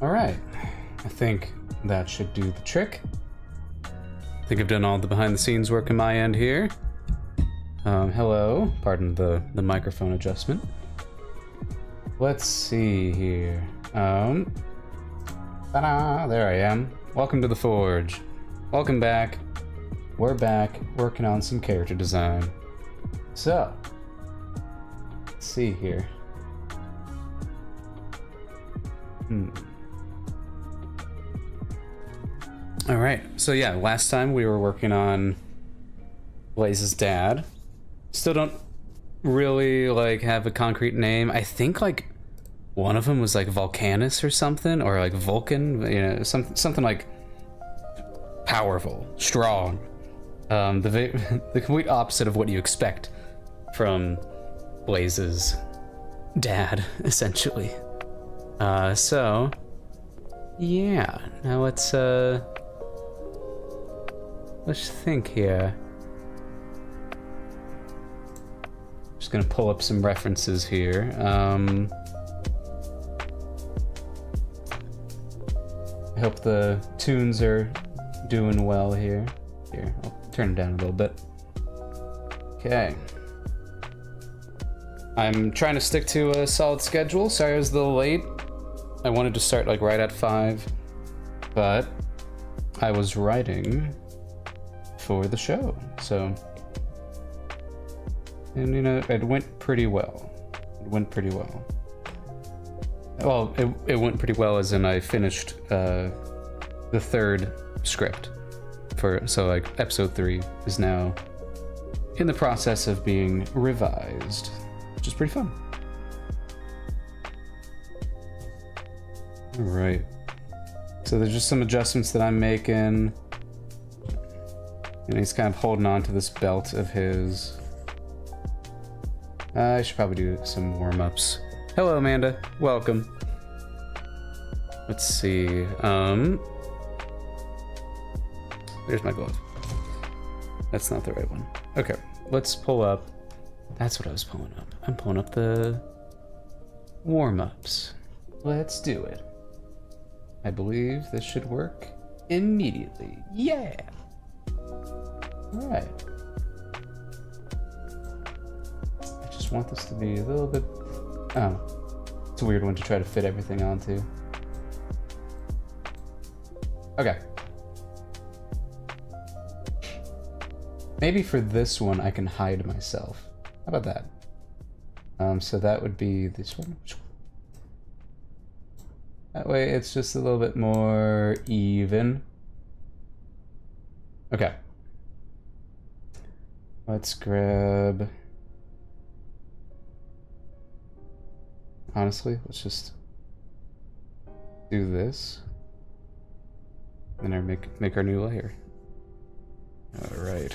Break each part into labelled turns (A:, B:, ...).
A: Alright, I think that should do the trick. I think I've done all the behind the scenes work on my end here. Hello, pardon the microphone adjustment. Let's see here. Ta-da, there I am. Welcome to the Forge. Welcome back. We're back working on some character design. So, let's see here. Alright, so yeah, last time we were working on Blaze's dad. Still don't really like have a concrete name. I think like one of them was like Volcanus or something, or like Vulcan, you know, something like powerful, strong. The complete opposite of what you expect from Blaze's dad, essentially. So yeah, now let's think here. Just gonna pull up some references here. I hope the tunes are doing well here. Here, I'll turn it down a little bit. Okay. I'm trying to stick to a solid schedule. Sorry I was a little late. I wanted to start like right at 5, but I was writing for the show, so. And you know, it went pretty well. It went pretty well. Well, it went pretty well as in I finished the 3rd script so like episode 3 is now in the process of being revised, which is pretty fun. All right. So there's just some adjustments that I'm making. And he's kind of holding on to this belt of his. I should probably do some warm-ups. Hello, Amanda. Welcome. Let's see. There's my glove. That's not the right one. Okay, let's pull up. That's what I was pulling up. I'm pulling up the warm-ups. Let's do it. I believe this should work immediately. Yeah! Alright. I just want this to be a little bit... Oh. It's a weird one to try to fit everything onto. Okay. Maybe for this one I can hide myself. How about that? So that would be this one. That way it's just a little bit more even. Okay. Let's grab... Honestly, let's just do this. And then make our new layer. All right.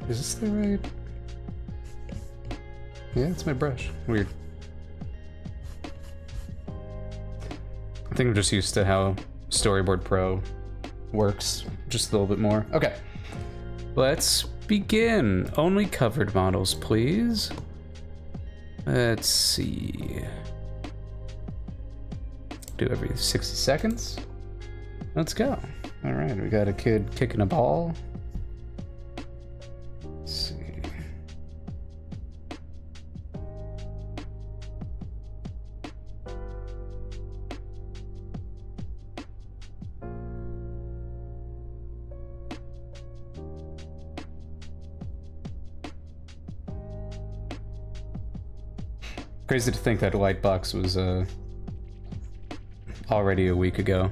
A: Is this the right? Yeah, it's my brush. Weird. I think I'm just used to how Storyboard Pro works just a little bit more. Okay, let's begin. Only covered models, please. Let's see. Do every 60 seconds. Let's go. All right, we got a kid kicking a ball. Let's see. Crazy to think that Lightbox was already a week ago.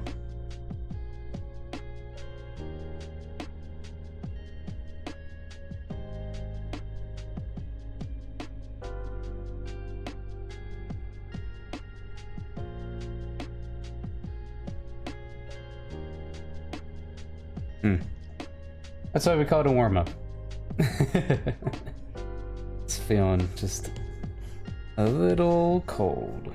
A: That's why we call it a warm-up. It's feeling just a little cold. 'Cause,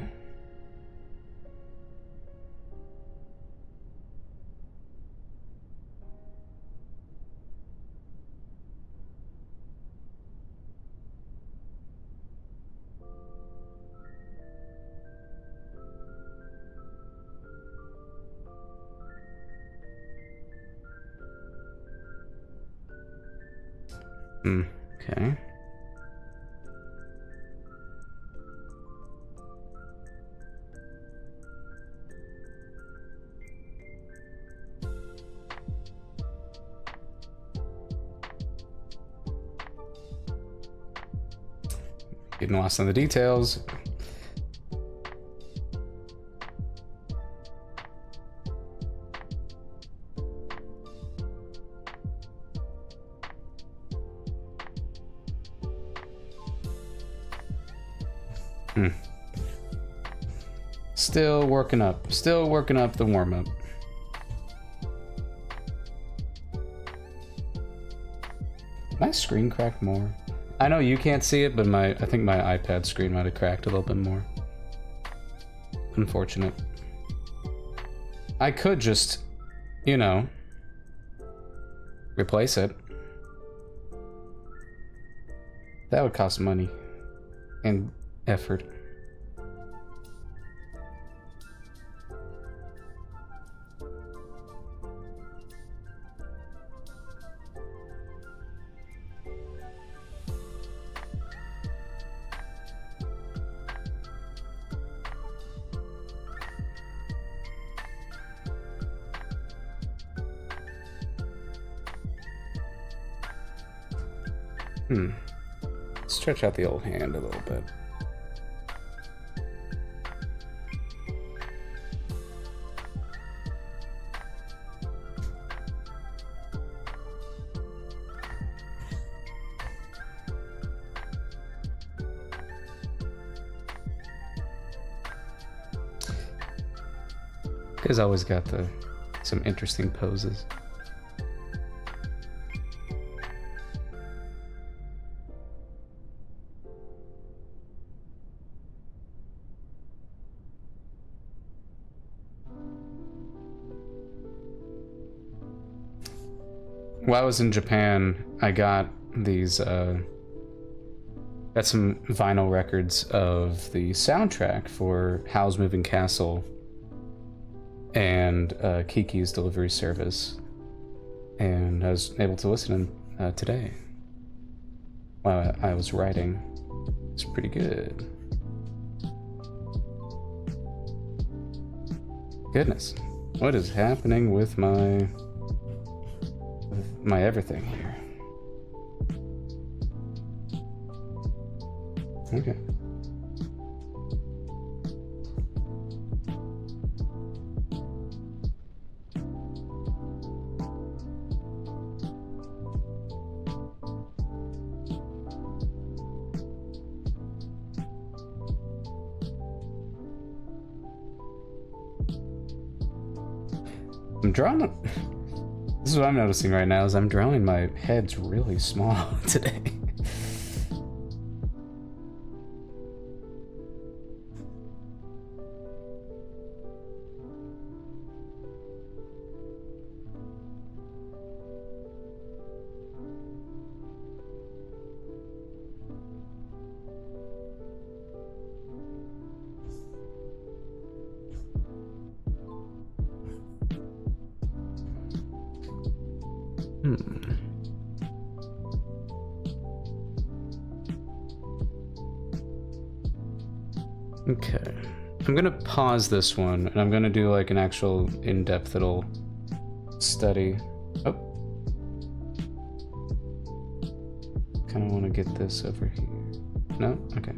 A: Okay. Getting lost in the details. Still working up the warm-up. My screen cracked more. I know you can't see it, but I think my iPad screen might have cracked a little bit more. Unfortunate. I could just, you know, replace it. That would cost money and effort. Stretch out the old hand a little bit. Guys always got some interesting poses. While I was in Japan, I got these, got some vinyl records of the soundtrack for Howl's Moving Castle and Kiki's Delivery Service, and I was able to listen to them today while I was writing. It's pretty good. Goodness, what is happening with my everything here? Okay. I'm drawing. This is what I'm noticing right now, is I'm drawing my heads really small today. Okay, I'm gonna pause this one, and I'm gonna do like an actual in-depth little study. Oh, kind of want to get this over here. No? Okay.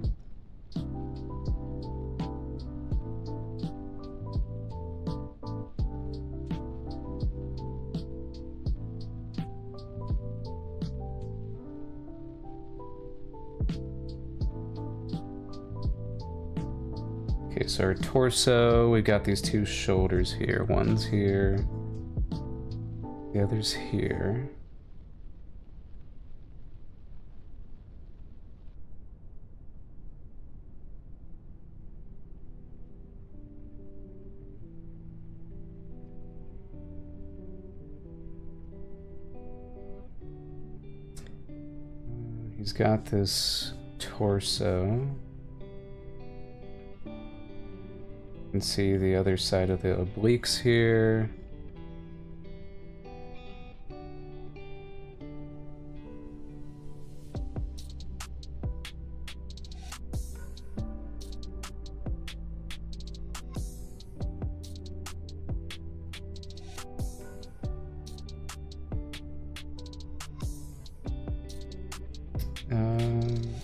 A: Okay, so our torso, we've got these two shoulders here. One's here, the other's here. He's got this torso. You can see the other side of the obliques here.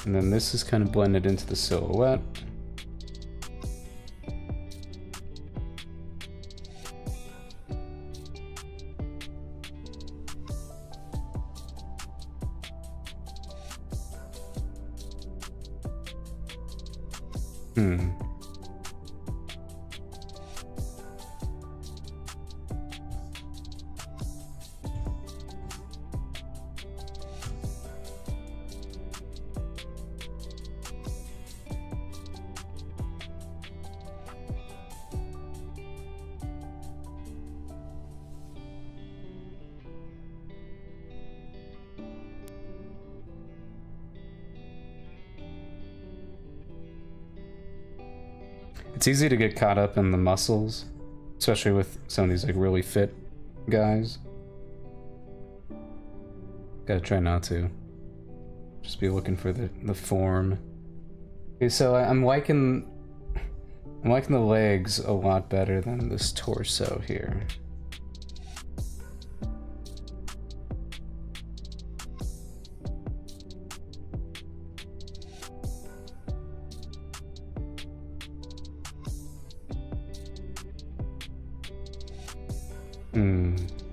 A: And then this is kind of blended into the silhouette. It's easy to get caught up in the muscles, especially with some of these like really fit guys. Gotta try not to. Just be looking for the form. Okay, so I'm liking the legs a lot better than this torso here.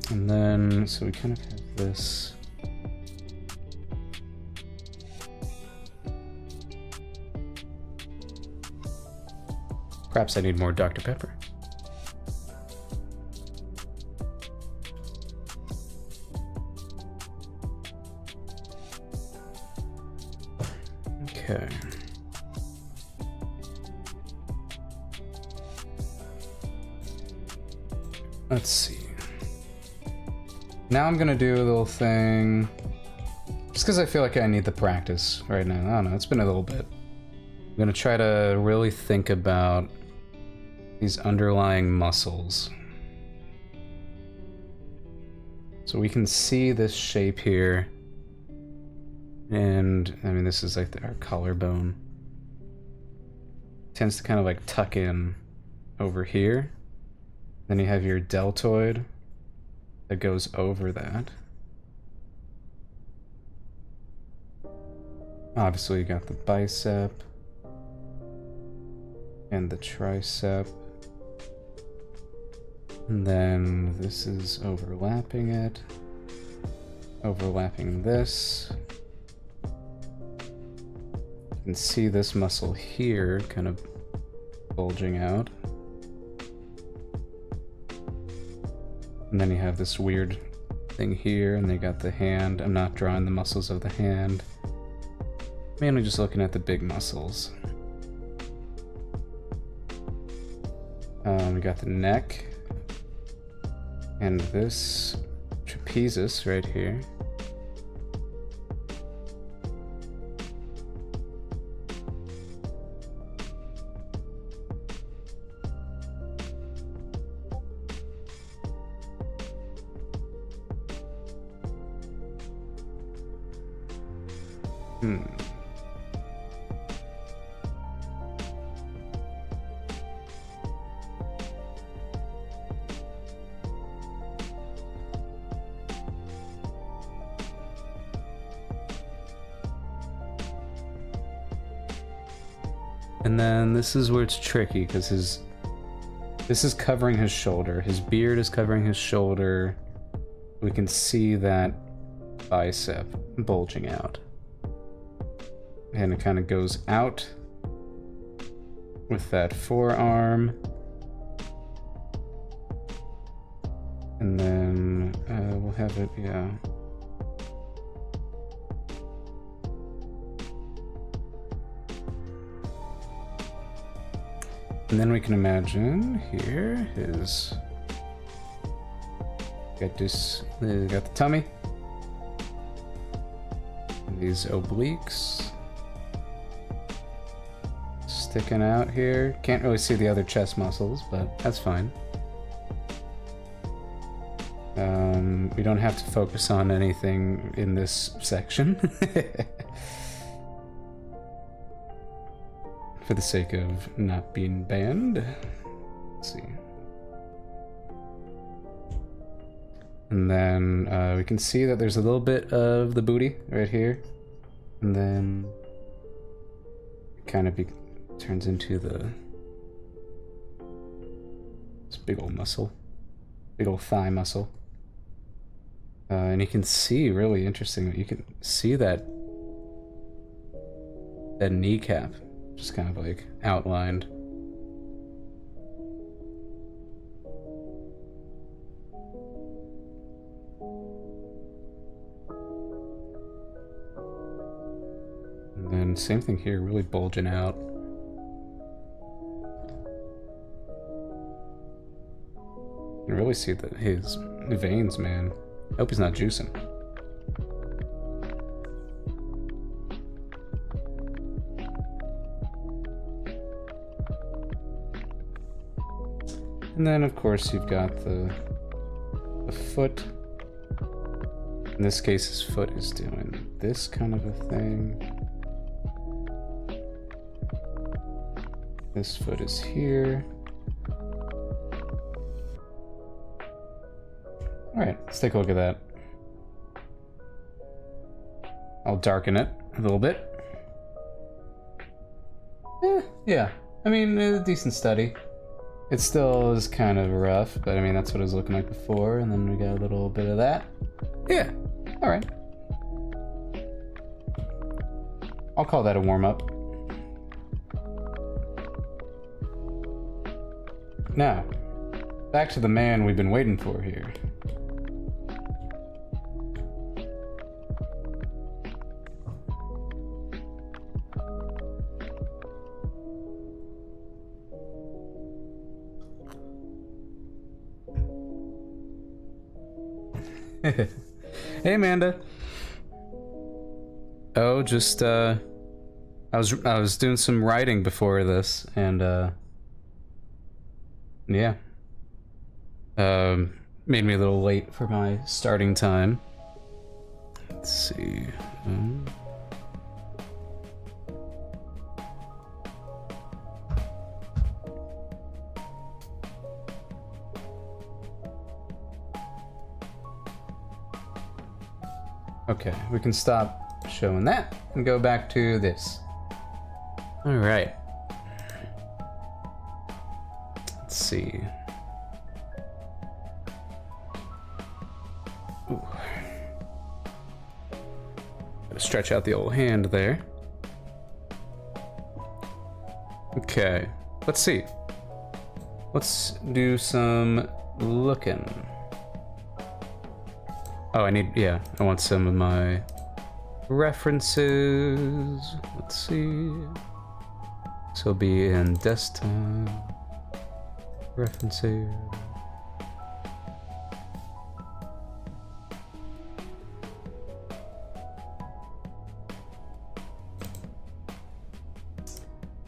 A: And then, so we kind of have this. Perhaps I need more Dr. Pepper. Okay. Let's see. Now I'm gonna do a little thing, just because I feel like I need the practice right now. I don't know, it's been a little bit. I'm gonna try to really think about these underlying muscles. So we can see this shape here, and I mean this is like our collarbone. It tends to kind of like tuck in over here. Then you have your deltoid that goes over that. Obviously you got the bicep and the tricep. And then this is overlapping it. Overlapping this. You can see this muscle here kind of bulging out. And then you have this weird thing here, and they got the hand. I'm not drawing the muscles of the hand. Mainly just looking at the big muscles. We got the neck. And this trapezius right here. And then this is where it's tricky, because this is covering his shoulder. His beard is covering his shoulder. We can see that bicep bulging out. And it kind of goes out with that forearm. And then we'll have it, yeah. And then we can imagine here is got the tummy, and these obliques sticking out here. Can't really see the other chest muscles, but that's fine. We don't have to focus on anything in this section. For the sake of not being banned. Let's see. And then we can see that there's a little bit of the booty right here. And then kind of turns into this big old muscle, big old thigh muscle. And you can see, really interesting, you can see that kneecap just kind of like outlined. And then same thing here, really bulging out. You can really see his veins, man. I hope he's not juicing. And then, of course, you've got the foot. In this case, his foot is doing this kind of a thing. This foot is here. Alright, let's take a look at that. I'll darken it a little bit. Yeah. I mean, a decent study. It still is kind of rough, but I mean, that's what it was looking like before, and then we got a little bit of that. Yeah, alright. I'll call that a warm-up. Now, back to the man we've been waiting for here. Hey, Amanda. Oh, just I was doing some writing before this, and yeah, made me a little late for my starting time. Let's see. Okay, we can stop showing that and go back to this. All right. Let's see. Ooh. Gotta stretch out the old hand there. Okay, let's see. Let's do some looking. Oh, I want some of my references. Let's see. This will be in desktop. References.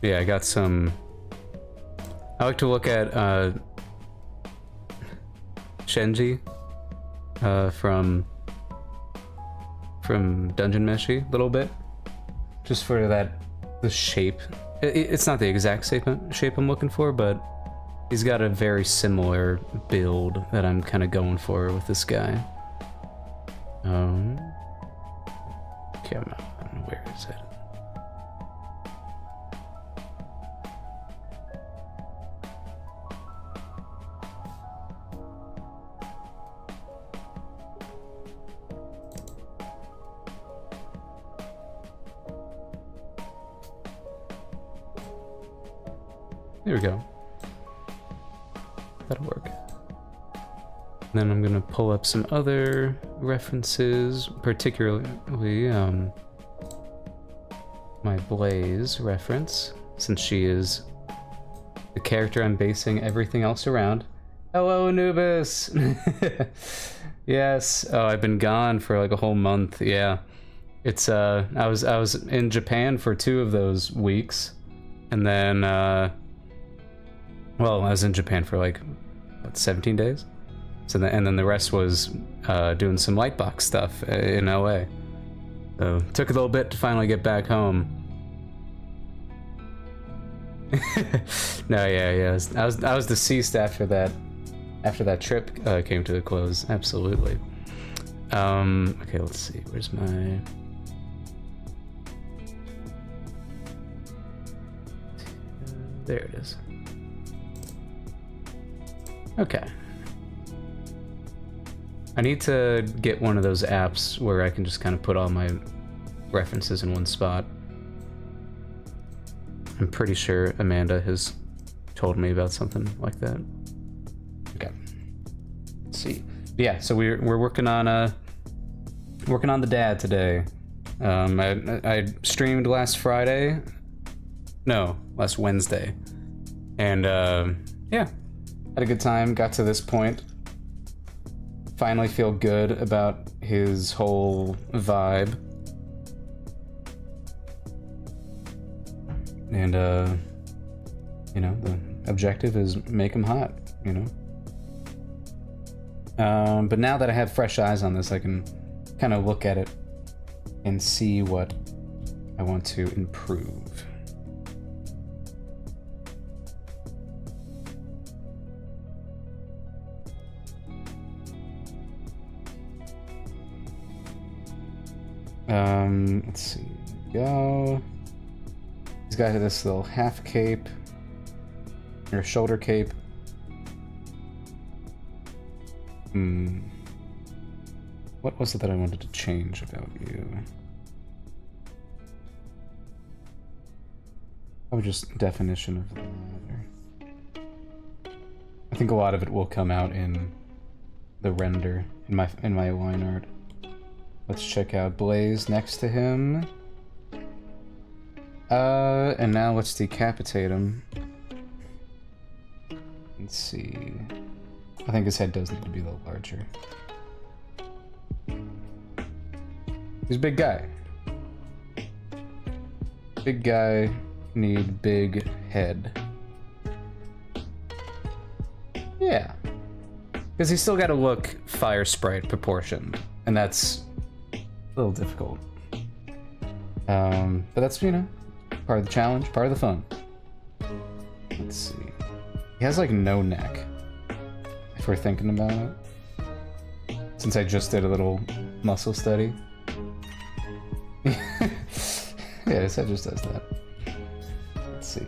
A: Yeah, I got some. I like to look at Shenji. From Dungeon Meshi a little bit, just for the shape. It's not the exact shape I'm looking for, but he's got a very similar build that I'm kind of going for with this guy. Come on, where is it? There we go. That'll work. And then I'm gonna pull up some other references, particularly my Blaze reference, since she is the character I'm basing everything else around. Hello, Anubis! Yes. Oh, I've been gone for like a whole month. Yeah. It's I was in Japan for 2 of those weeks, and then well, I was in Japan for like, what, 17 days? So and then the rest was doing some Lightbox stuff in LA. So took a little bit to finally get back home. No, yeah. I was deceased after that trip came to a close. Absolutely. Okay, let's see. Where's my... There it is. Okay. I need to get one of those apps where I can just kind of put all my references in one spot. I'm pretty sure Amanda has told me about something like that. Okay. Let's see. Yeah, so we're working on the dad today. I streamed last Friday. No, last Wednesday. And yeah, had a good time, got to this point. Finally feel good about his whole vibe. And you know, the objective is make him hot, you know. But now that I have fresh eyes on this, I can kind of look at it and see what I want to improve. Let's see. Go. He's got this little half cape, or shoulder cape. What was it that I wanted to change about you? Oh, just definition of the leather. I think a lot of it will come out in the render, in my line art. Let's check out Blaze next to him. And now let's decapitate him. Let's see. I think his head does need to be a little larger. He's a big guy. Big guy need big head. Yeah. Because he's still got to look Fire Sprite proportioned. And that's a little difficult. But that's, you know, part of the challenge, part of the fun. Let's see. He has like no neck, if we're thinking about it. Since I just did a little muscle study. Yeah, his head just does that. Let's see.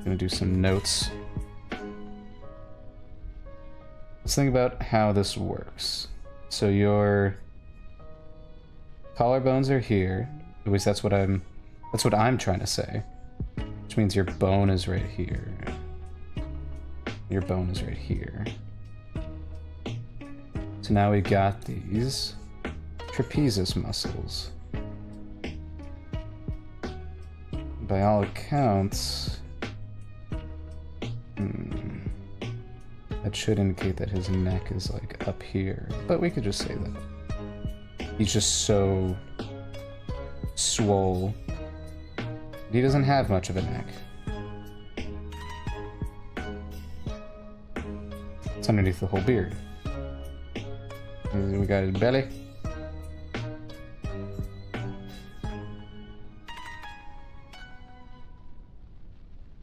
A: Gonna do some notes. Let's think about how this works. So your collarbones are here. At least that's what I'm trying to say. Which means your bone is right here. Your bone is right here. So now we got these trapezius muscles. By all accounts, that should indicate that his neck is like up here, but we could just say that. He's just so swole. He doesn't have much of a neck. It's underneath the whole beard. We got his belly.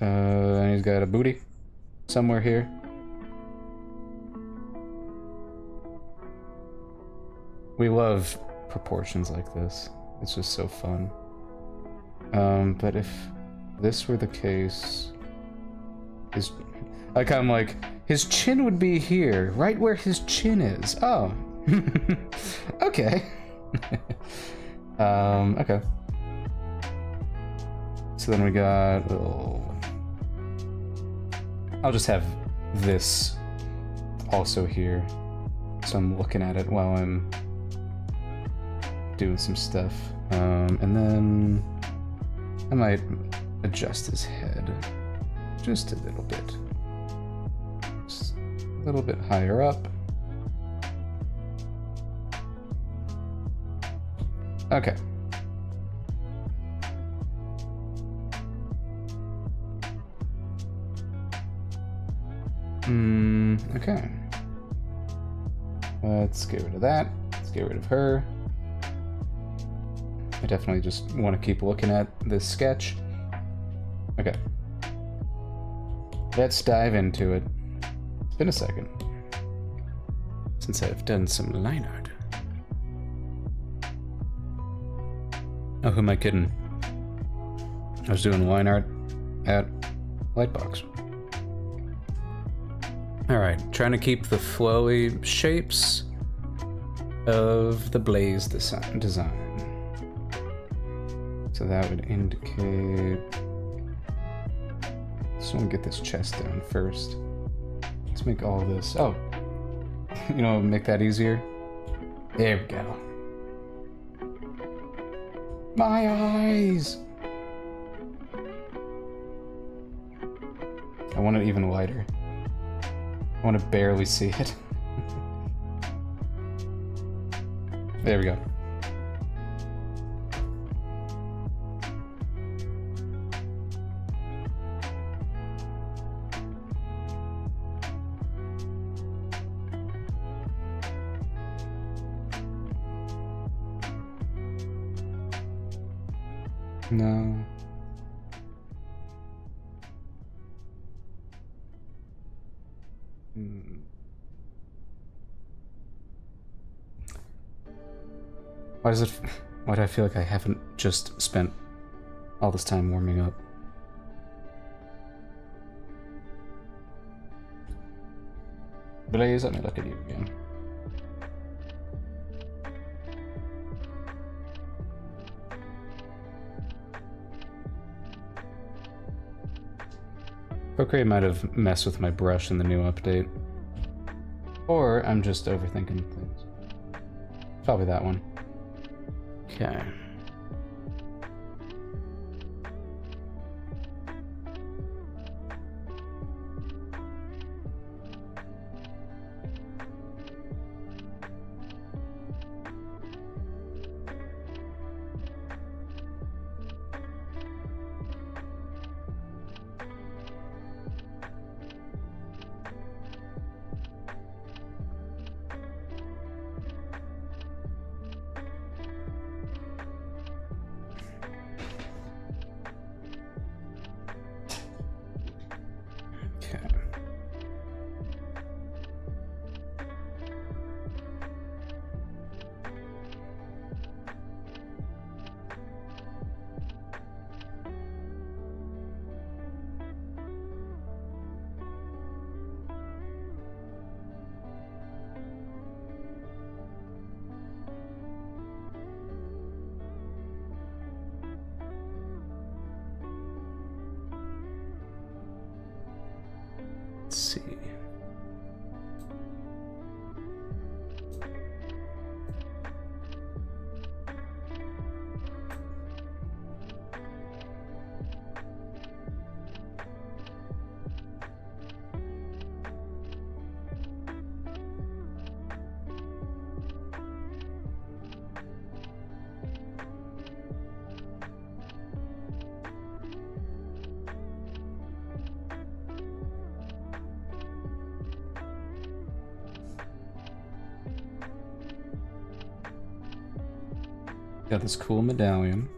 A: And he's got a booty somewhere here. We love proportions like this. It's just so fun. But if this were the case, I'm like, his chin would be here, right where his chin is. Oh. Okay. Okay. So then we got little... I'll just have this also here. So I'm looking at it while I'm doing some stuff. And then I might adjust his head just a little bit. Just a little bit higher up. Okay. Okay. Let's get rid of that. Let's get rid of her. I definitely just want to keep looking at this sketch. Okay. Let's dive into it. It's been a second since I've done some line art. Oh, who am I kidding? I was doing line art at Lightbox. Alright, trying to keep the flowy shapes of the blaze design. So that would indicate... Just want to get this chest down first. Let's make all this... Oh! You know, make that easier? There we go. My eyes! I want it even wider. I want to barely see it. There we go. No. Why do I feel like I haven't just spent all this time warming up? Blaze, let me look at you again. Procreate might have messed with my brush in the new update. Or I'm just overthinking things. Probably that one. Okay. Let's see. Got this cool medallion.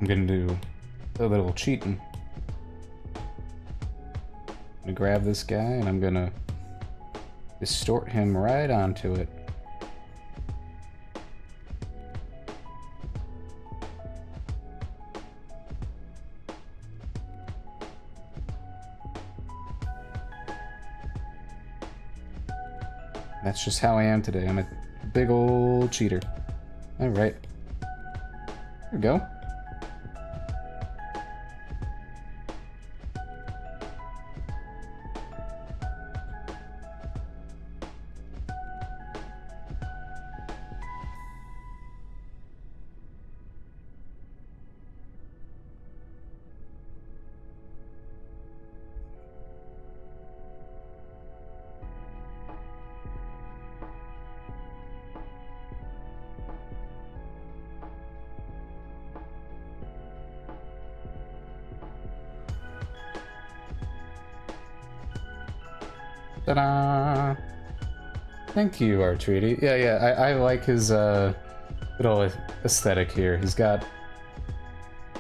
A: I'm gonna do a little cheating. I'm gonna grab this guy and I'm gonna distort him right onto it. That's just how I am today. I'm a big old cheater. All right. There we go. Ta-da! Thank you, our treaty. Yeah, I like his little aesthetic here. He's got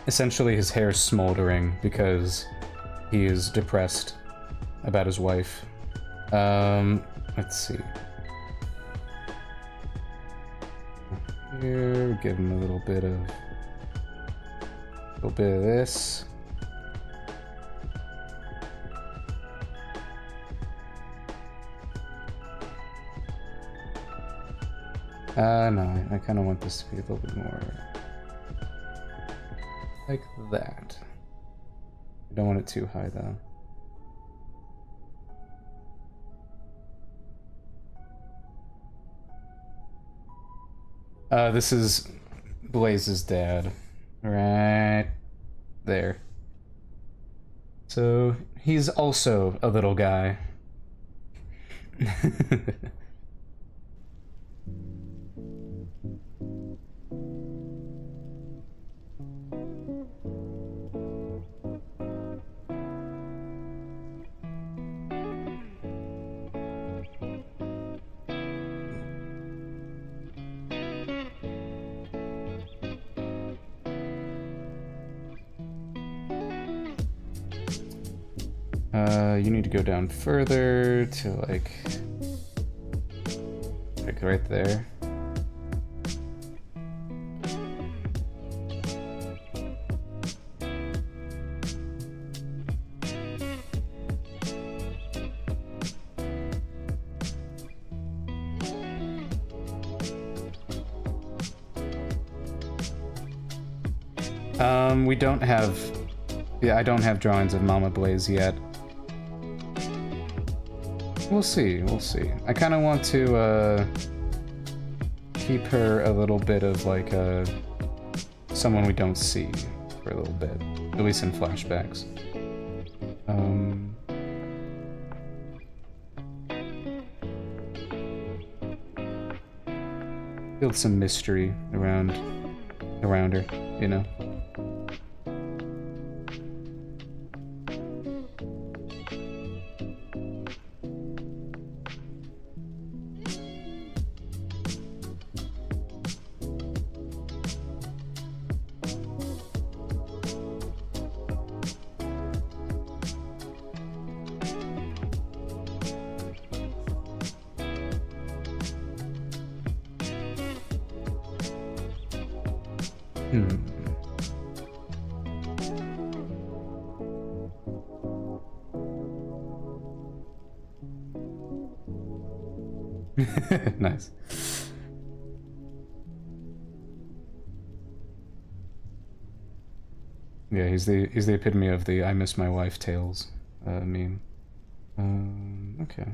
A: essentially his hair smoldering because he is depressed about his wife. Let's see. Here, give him a little bit of this. No, I kind of want this to be a little bit more like that. I don't want it too high, though. This is Blaze's dad, right there. So he's also a little guy. You need to go down further to like right there. We don't have, I don't have drawings of Mama Blaze yet. We'll see. I kind of want to keep her a little bit of like someone we don't see for a little bit, at least in flashbacks. Build some mystery around her, you know. Nice. Yeah, he's the epitome of the "I miss my wife" tales meme. Okay.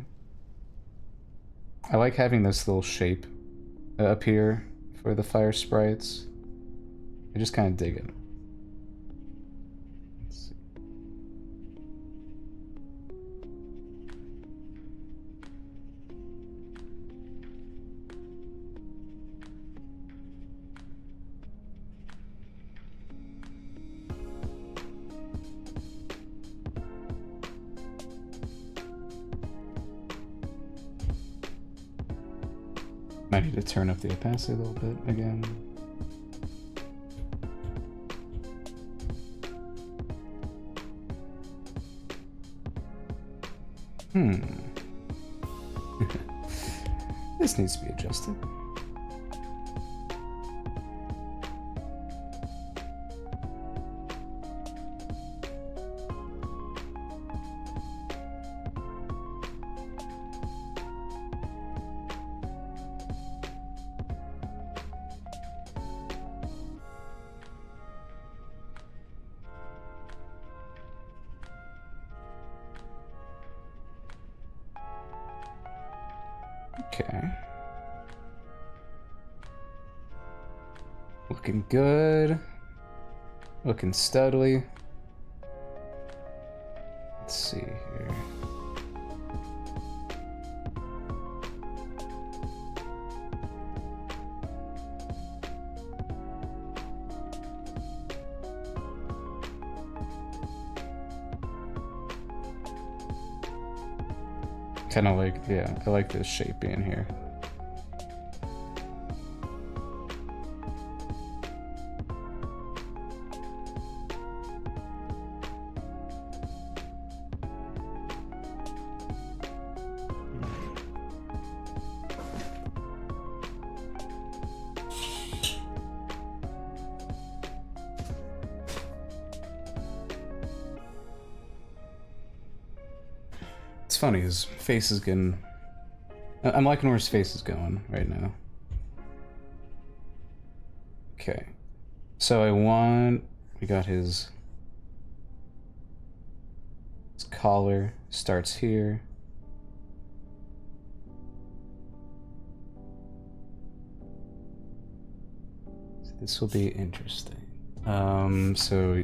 A: I like having this little shape appear for the fire sprites. I just kind of dig it. Let's see. Might need to turn up the opacity a little bit again. This needs to be adjusted. Okay. Looking good. Looking studly. Let's see here. Kind of like, yeah, I like this shape being here. It's funny, his face is getting... I'm liking where his face is going right now. Okay. So I want... We got his collar starts here. So this will be interesting. So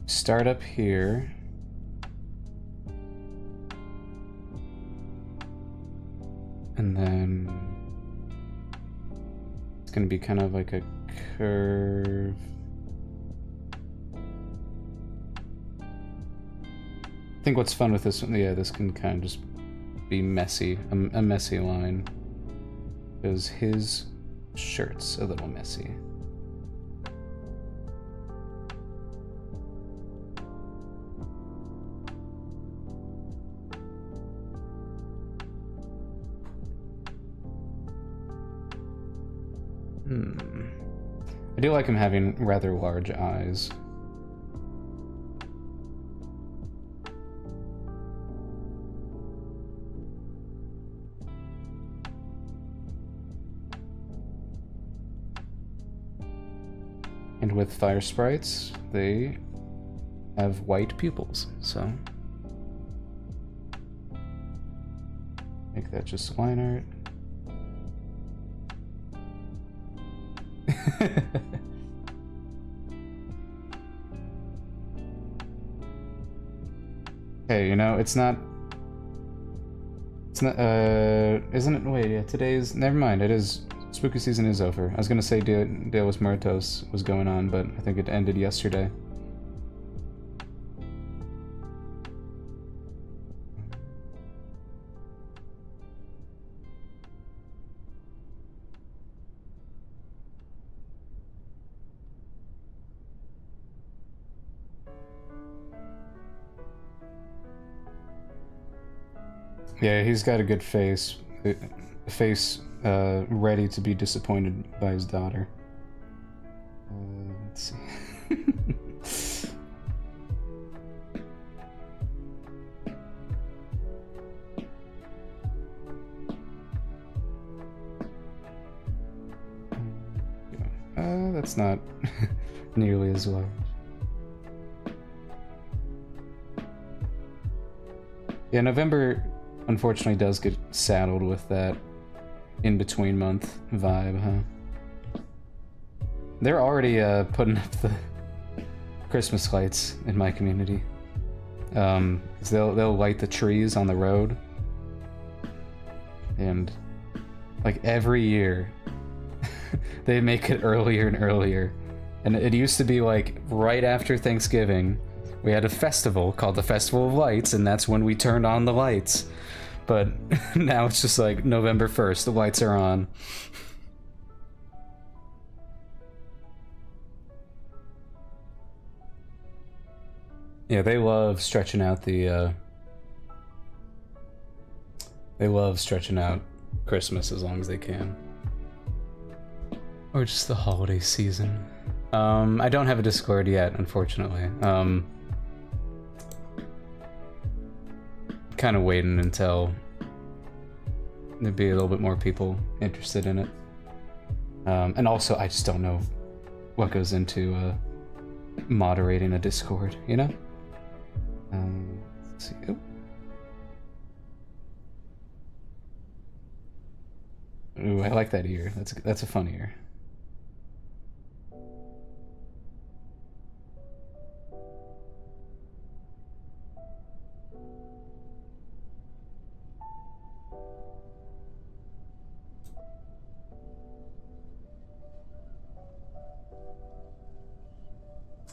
A: start up here. And then it's gonna be kind of like a curve. I think what's fun with this one, yeah, this can kind of just be messy, a messy line. Because his shirt's a little messy. I do like him having rather large eyes. And with fire sprites, they have white pupils, so make that just line art. Hey, you know, it's not, isn't it? Wait, yeah, today's, never mind, it is, spooky season is over. I was gonna say Dia de los Muertos was going on, but I think it ended yesterday. Yeah, he's got a good face. A face ready to be disappointed by his daughter. Let's see. That's not nearly as large. Yeah, November unfortunately does get saddled with that in-between month vibe, huh? They're already putting up the Christmas lights in my community. 'Cause they'll light the trees on the road. And like every year they make it earlier and earlier. And it used to be like right after Thanksgiving we had a festival called the Festival of Lights, and that's when we turned on the lights. But now it's just like November 1st, the lights are on. Yeah, they love stretching out the, they love stretching out Christmas as long as they can. Or just the holiday season. I don't have a Discord yet, unfortunately. Kind of waiting until there'd be a little bit more people interested in it. And also, I just don't know what goes into moderating a Discord, you know? Let's see. Oh. Ooh, I like that ear. That's a fun ear.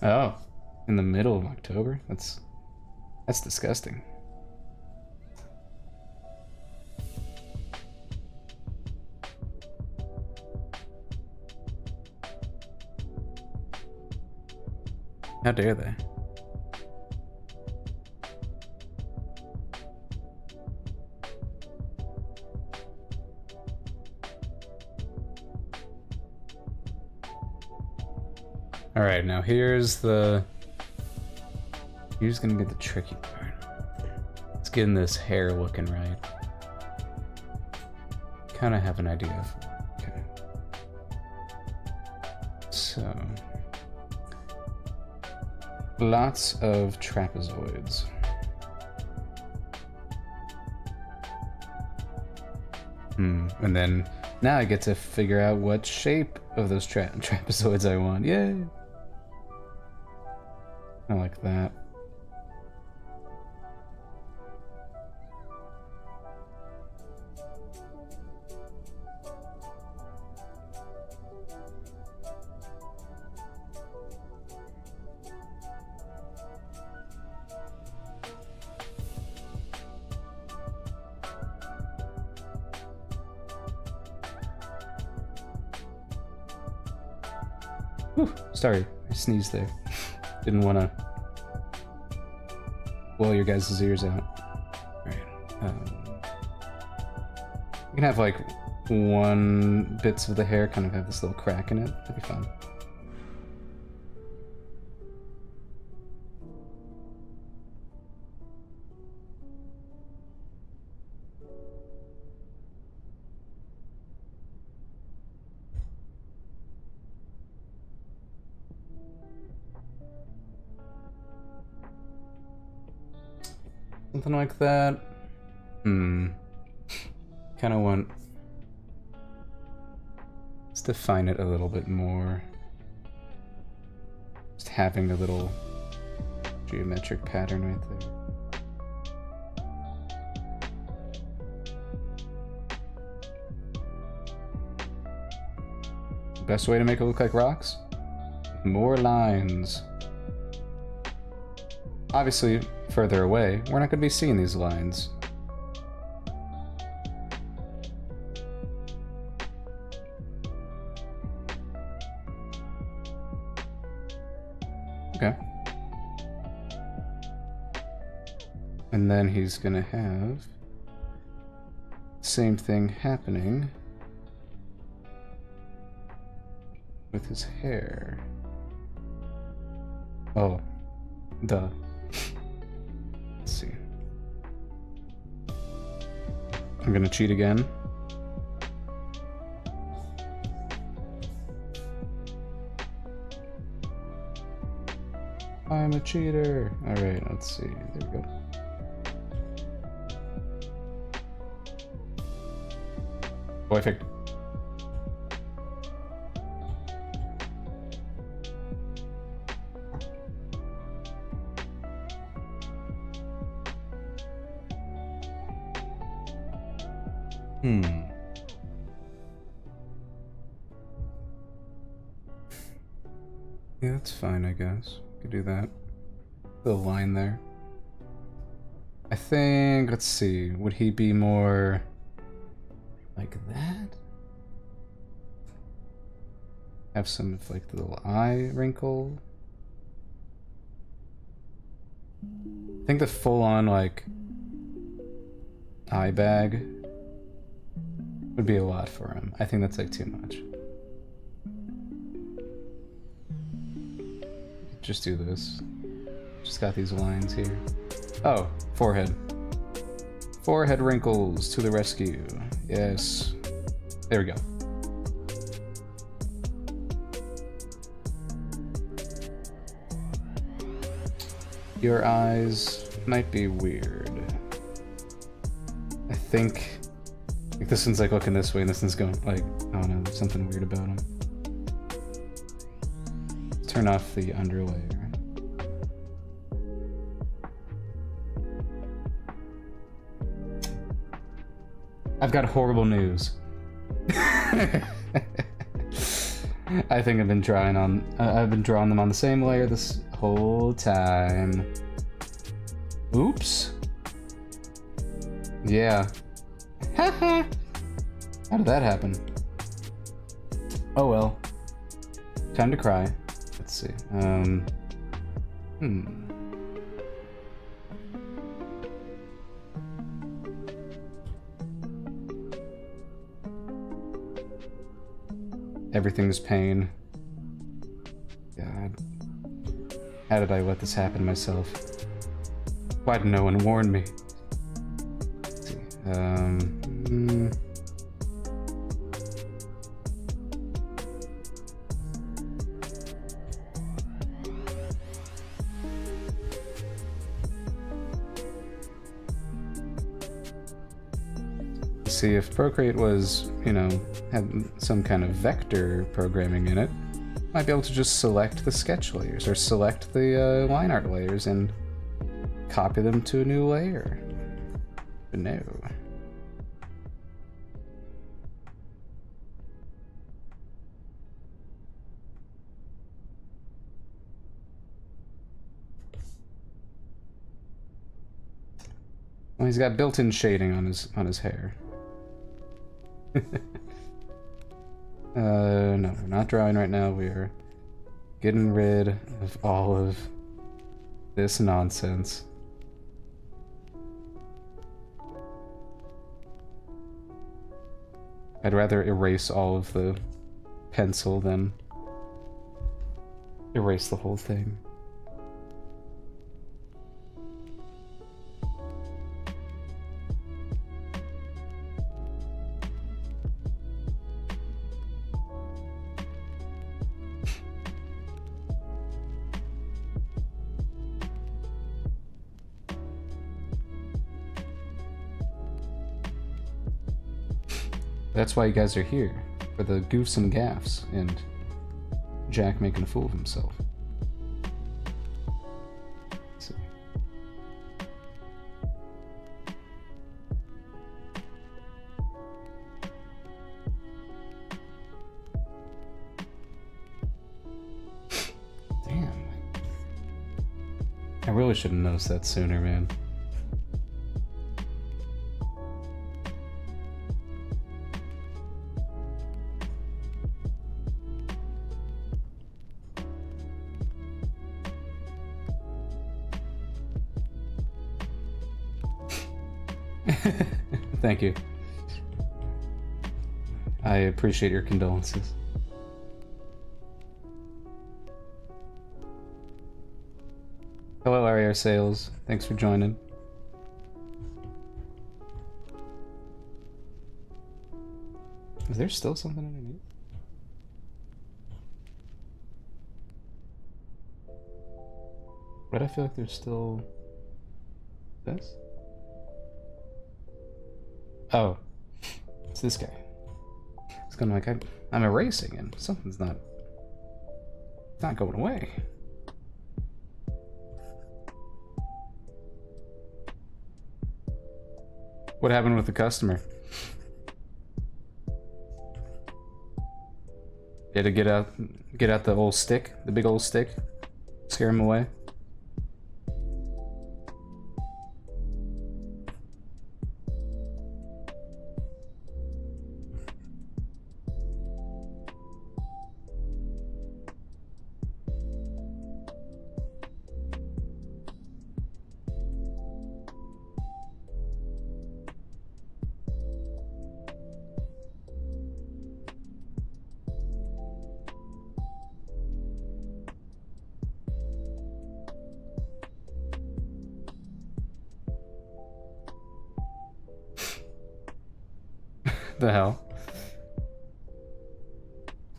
A: Oh, in the middle of October? That's disgusting. How dare they? Alright, now here's gonna be the tricky part. It's getting this hair looking right. Kinda have an idea of. Okay. So. Lots of trapezoids. And then now I get to figure out what shape of those trapezoids I want. Yay! I like that. Whew, sorry, I sneezed there. Didn't want to blow your guys' ears out. Alright. You can have like one bits of the hair kind of have this little crack in it. That'd be fun. Something like that. Kind of want... Let's define it a little bit more. Just having a little geometric pattern right there. Best way to make it look like rocks? More lines. Obviously, further away, we're not going to be seeing these lines. Okay. And then he's going to have the same thing happening with his hair. Oh, duh. Let's see. I'm gonna cheat again. I'm a cheater. Alright, let's see. There we go. Perfect. Yeah, that's fine, I guess. Could do that. Little line there. I think, let's see, would he be more like that? Have some of like the little eye wrinkle. I think the full-on like eye bag would be a lot for him. I think that's like too much. Just do this. Just got these lines here. Oh, forehead. Forehead wrinkles to the rescue. Yes. There we go. Your eyes might be weird. I think like this one's like looking this way and this one's going like, I don't know, there's something weird about him. Turn off the underlay. I've got horrible news. I think I've been drawing them on the same layer this whole time. Oops. Yeah. How did that happen? Oh well. Time to cry. Let's see. Hmm. Everything's pain. God. How did I let this happen to myself? Why did no one warn me? Let's see. See, if Procreate was, you know, had some kind of vector programming in it, might be able to just select the sketch layers or select the line art layers and copy them to a new layer. But no. Well, he's got built-in shading on his hair. No, we're not drawing right now. We are getting rid of all of this nonsense. I'd rather erase all of the pencil than erase the whole thing. That's why you guys are here, for the goofs and gaffs, and Jack making a fool of himself. So. Damn. I really should have noticed that sooner, man. Thank you. I appreciate your condolences. Hello, RAR Sales. Thanks for joining. Is there still something underneath? But I feel like there's still this. Oh, it's this guy. It's kind of like I'm erasing and something's not going away. What happened with the customer? You had to get out the old stick, the big old stick, scare him away. The hell?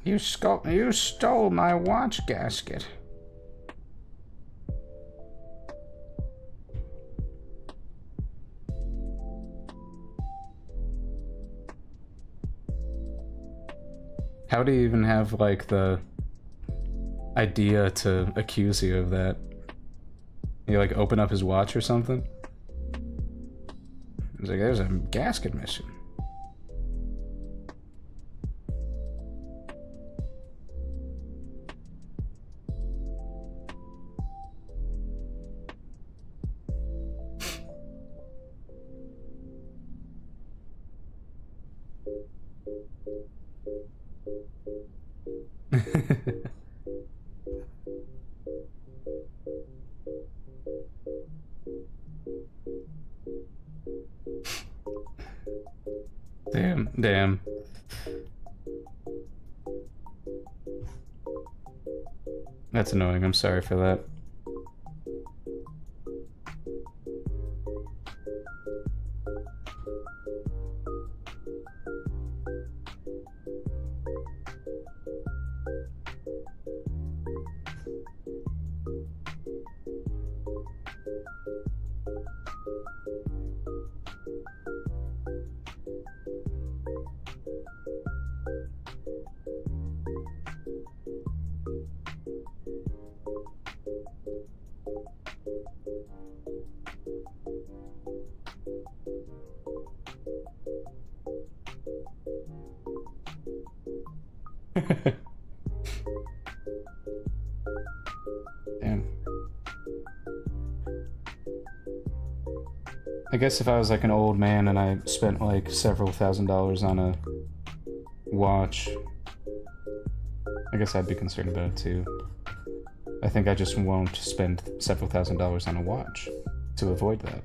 A: You stole my watch gasket. How do you even have, like, the idea to accuse you of that? You, like, open up his watch or something? He's like, there's a gasket missing. Damn, damn. That's annoying, I'm sorry for that. Damn. I guess if I was like an old man and I spent like several $1,000s on a watch, I guess I'd be concerned about it too. I think I just won't spend several $1,000s on a watch to avoid that.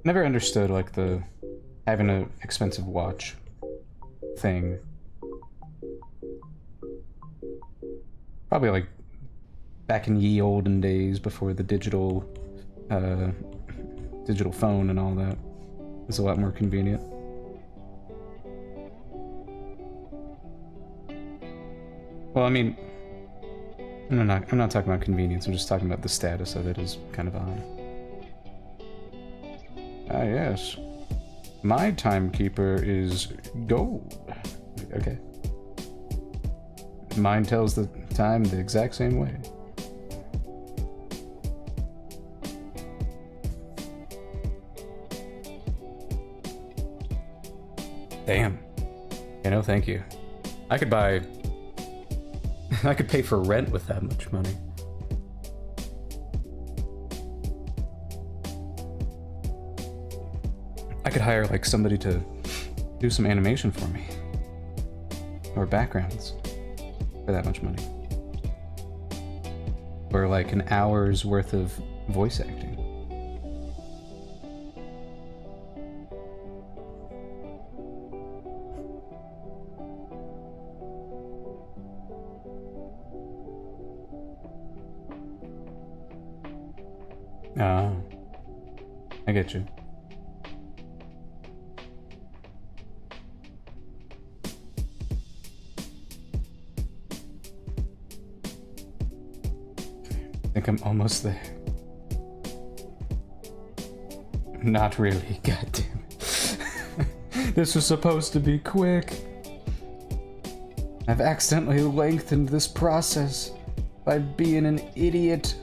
A: Never understood like the having an expensive watch thing. Probably like back in ye olden days before the digital phone and all that. It was a lot more convenient. Well, I mean, I'm not talking about convenience, I'm just talking about the status of it is kind of odd. Ah, yes. My timekeeper is gold. Okay. Mine tells the time the exact same way. Damn. Yeah, no, thank you. I could buy... I could pay for rent with that much money. I could hire, like, somebody to do some animation for me. Or backgrounds. For that much money. Or, like, an hour's worth of voice acting. Oh. I get you. I think I'm almost there. Not really, goddamn it. This was supposed to be quick. I've accidentally lengthened this process by being an idiot.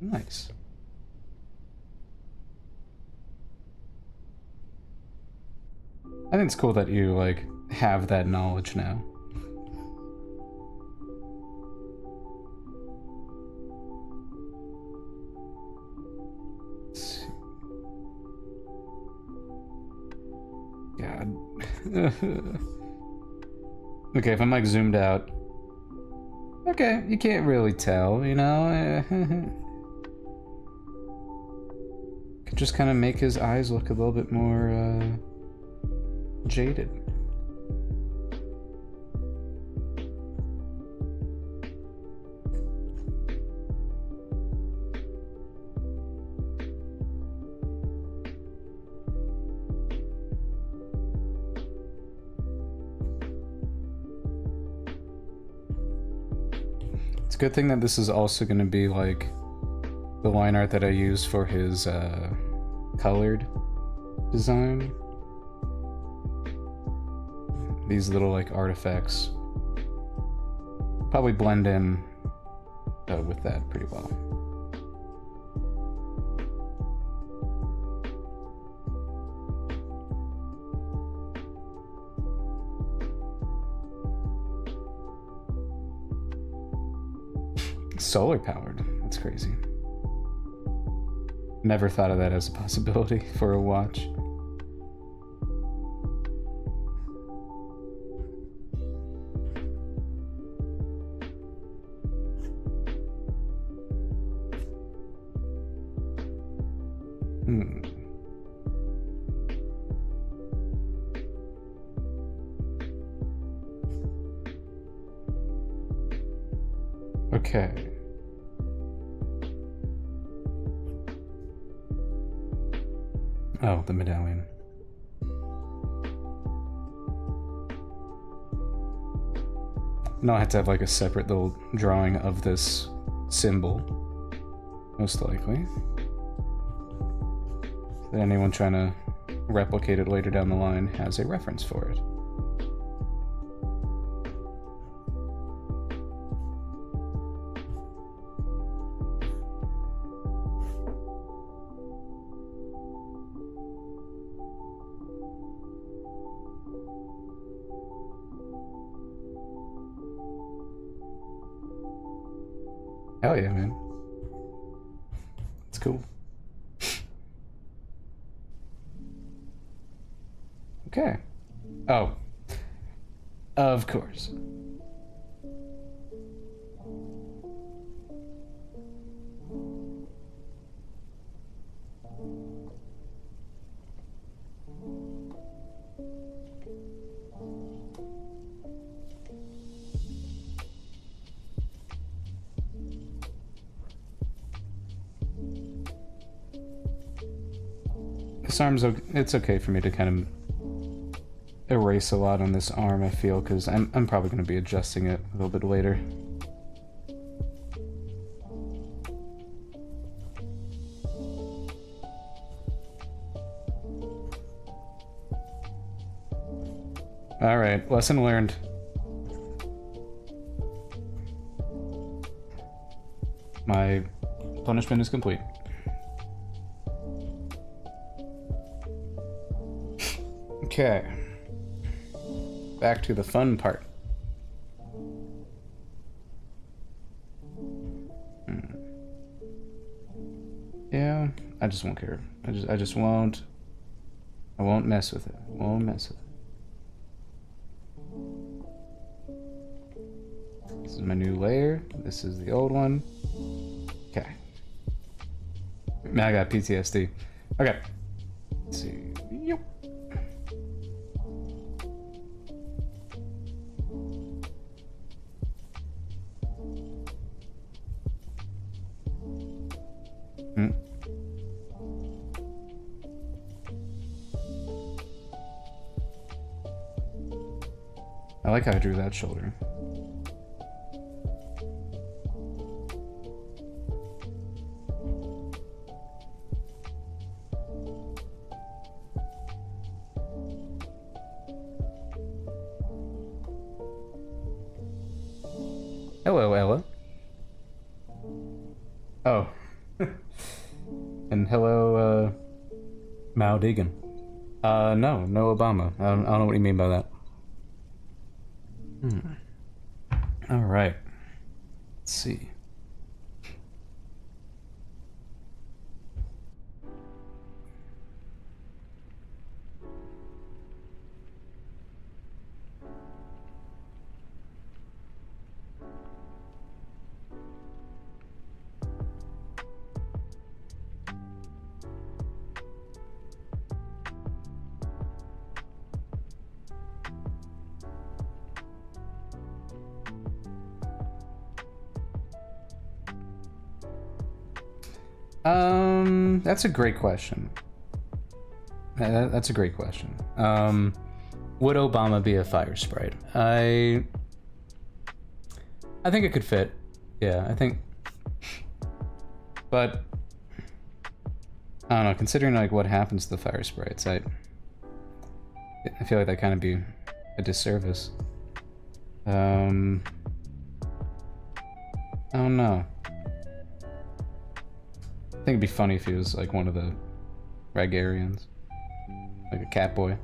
A: Nice. I think it's cool that you, like, have that knowledge now. Let's see. God. Okay, if I'm, like, zoomed out. Okay, you can't really tell, you know? Could just kind of make his eyes look a little bit more, jaded. It's a good thing that this is also going to be like the line art that I use for his colored design. these little like artifacts probably blend in with that pretty well. Solar powered. That's crazy. Never thought of that as a possibility for a watch. Okay. Oh, the medallion. No, I have to have like a separate little drawing of this symbol, most likely. That anyone trying to replicate it later down the line has a reference for it. Hell yeah, man. It's cool. Okay. Oh. Of course. This arm's okay. It's okay for me to kind of erase a lot on this arm, I feel, because I'm probably going to be adjusting it a little bit later. Alright, lesson learned. My punishment is complete. Okay. Back to the fun part. Yeah, I just won't care. I just won't. I won't mess with it. Won't mess with it. This is my new layer. This is the old one. Okay. Man, I got PTSD. Okay. Let's see. Yep. I like how I drew that shoulder. Hello, Ella. Oh. And hello, Mao Deegan. No Obama. I don't know what you mean by that. All right. Let's see. That's a great question. That's a great question. Would Obama be a fire sprite? I think it could fit. Yeah, I think. But I don't know. Considering like what happens to the fire sprites, I feel like that kind of be a disservice. I don't know. I think it'd be funny if he was like one of the Ragarians. Like a cat boy.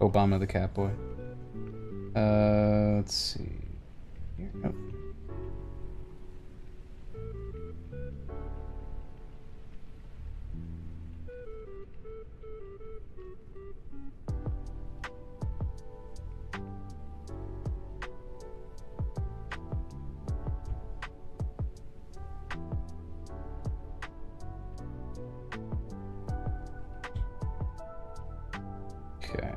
A: Obama the cat boy. Let's see. Here. Oh. Okay.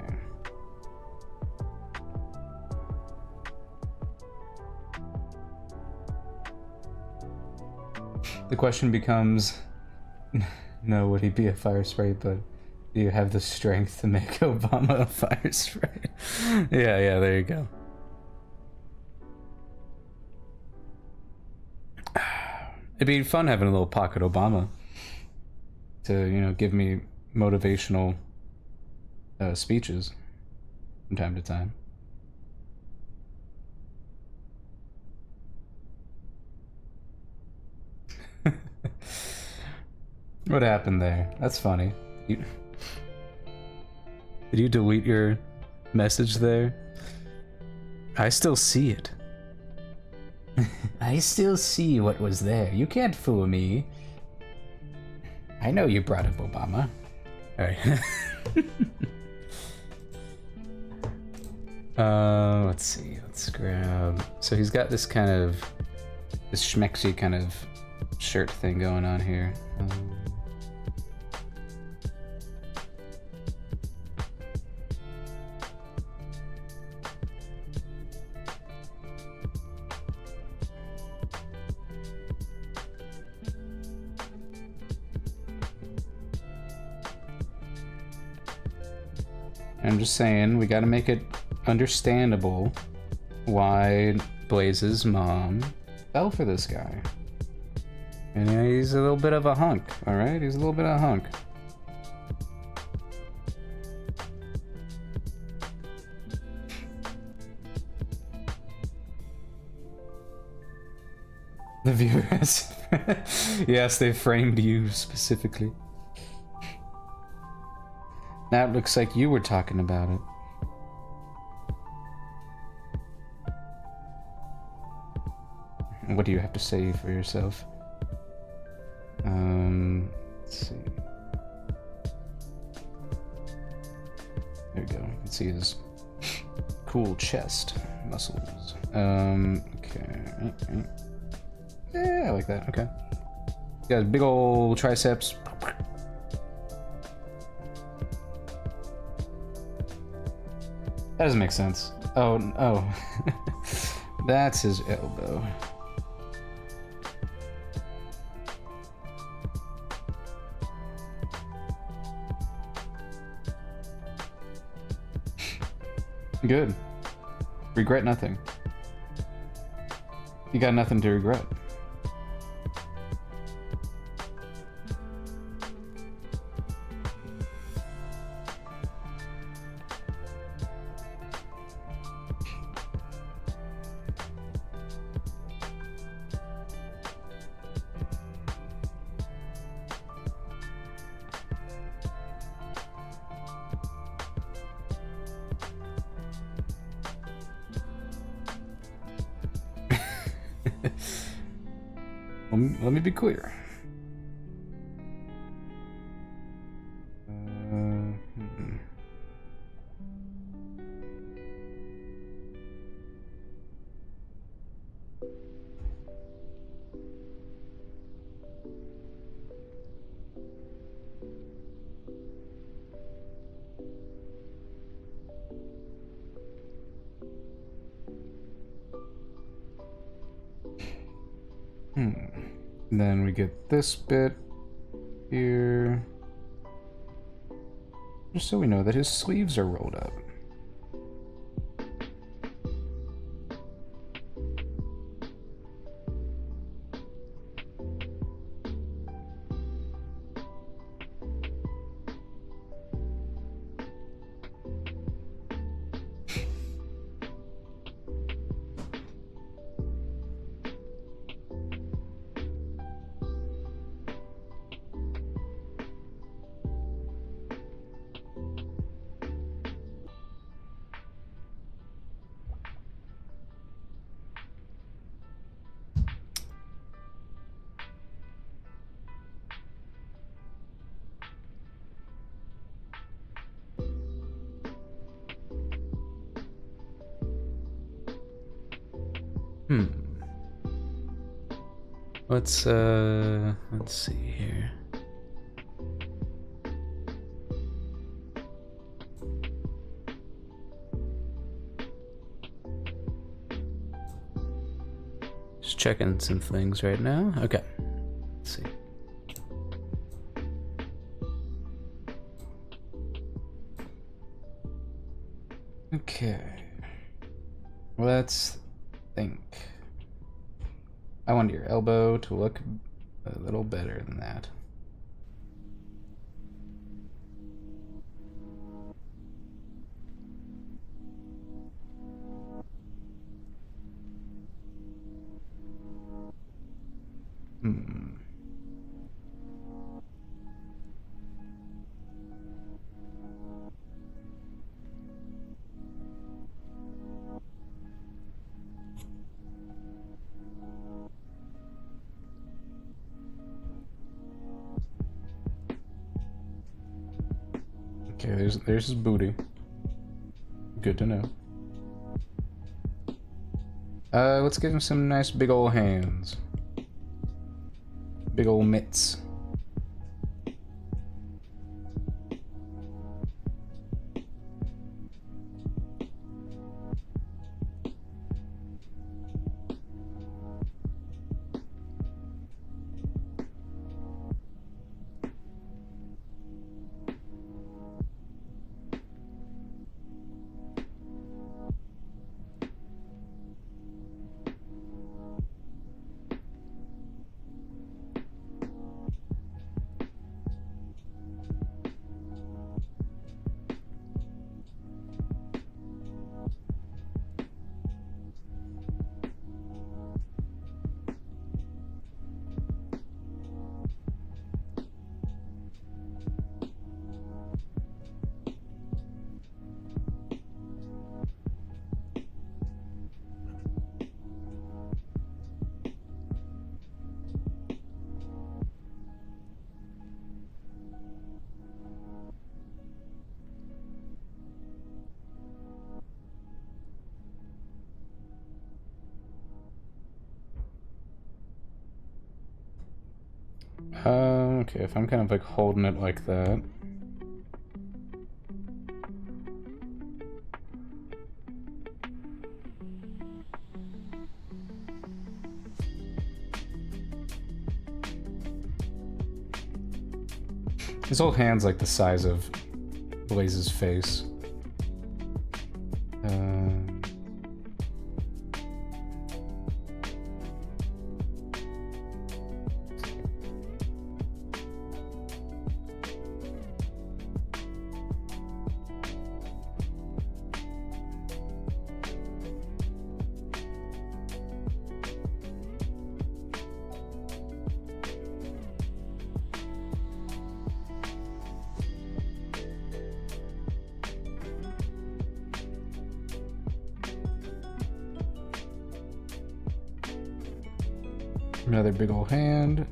A: The question becomes, no, would he be a fire spray, but do you have the strength to make Obama a fire spray? Yeah, there you go. It'd be fun having a little pocket Obama to, you know, give me motivational speeches from time to time. What happened there? That's funny. Did you delete your message there? I still see it. I still see what was there. You can't fool me. I know you brought up Obama. Alright. Let's see. Let's grab... So he's got this kind of... This schmexy kind of shirt thing going on here. I'm just saying, we gotta make it understandable why Blaze's mom fell for this guy. And yeah, he's a little bit of a hunk, alright? He's a little bit of a hunk. The viewer has... Yes, they framed you specifically. Now it looks like you were talking about it. What do you have to say for yourself? Let's see. There we go. You can see his cool chest muscles. Okay. Yeah, I like that. Okay. He got big old triceps. That doesn't make sense. Oh. That's his elbow. Good. Regret nothing. You got nothing to regret. Let me be clear. Then we get this bit here. Just so we know that his sleeves are rolled up. Let's see here. Just checking some things right now. Okay. Let's see. Okay. Let's think. I want your elbow to look a little better than that. Okay, there's his booty. Good to know. Let's give him some nice big old hands. Big old mitts. Okay, if I'm kind of like holding it like that. His whole hand's like the size of Blaze's face. Another big old hand.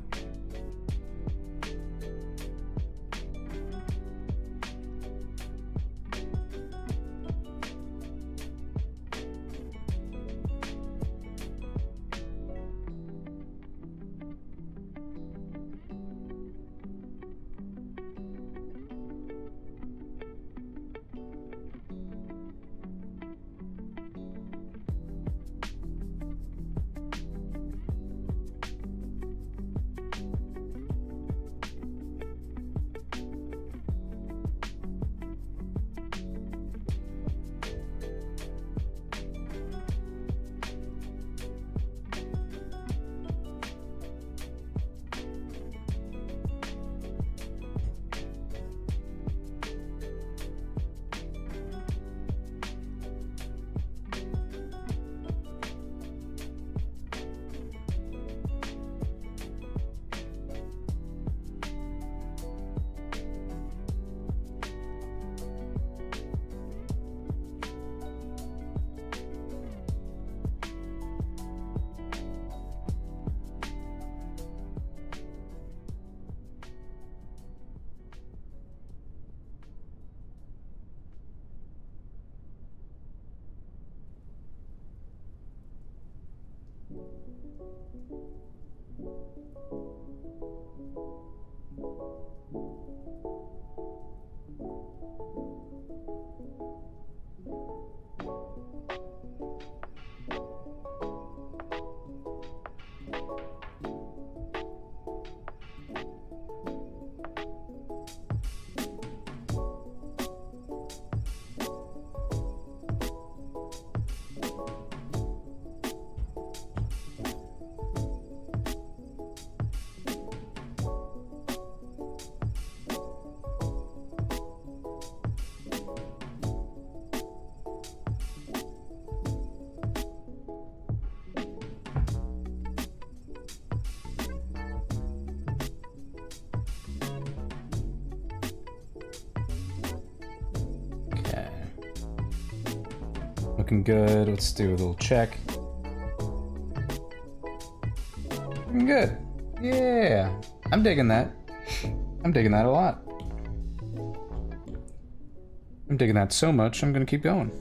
A: Looking good. Let's do a little check. Looking good. Yeah. I'm digging that. I'm digging that a lot. I'm digging that so much, I'm gonna keep going.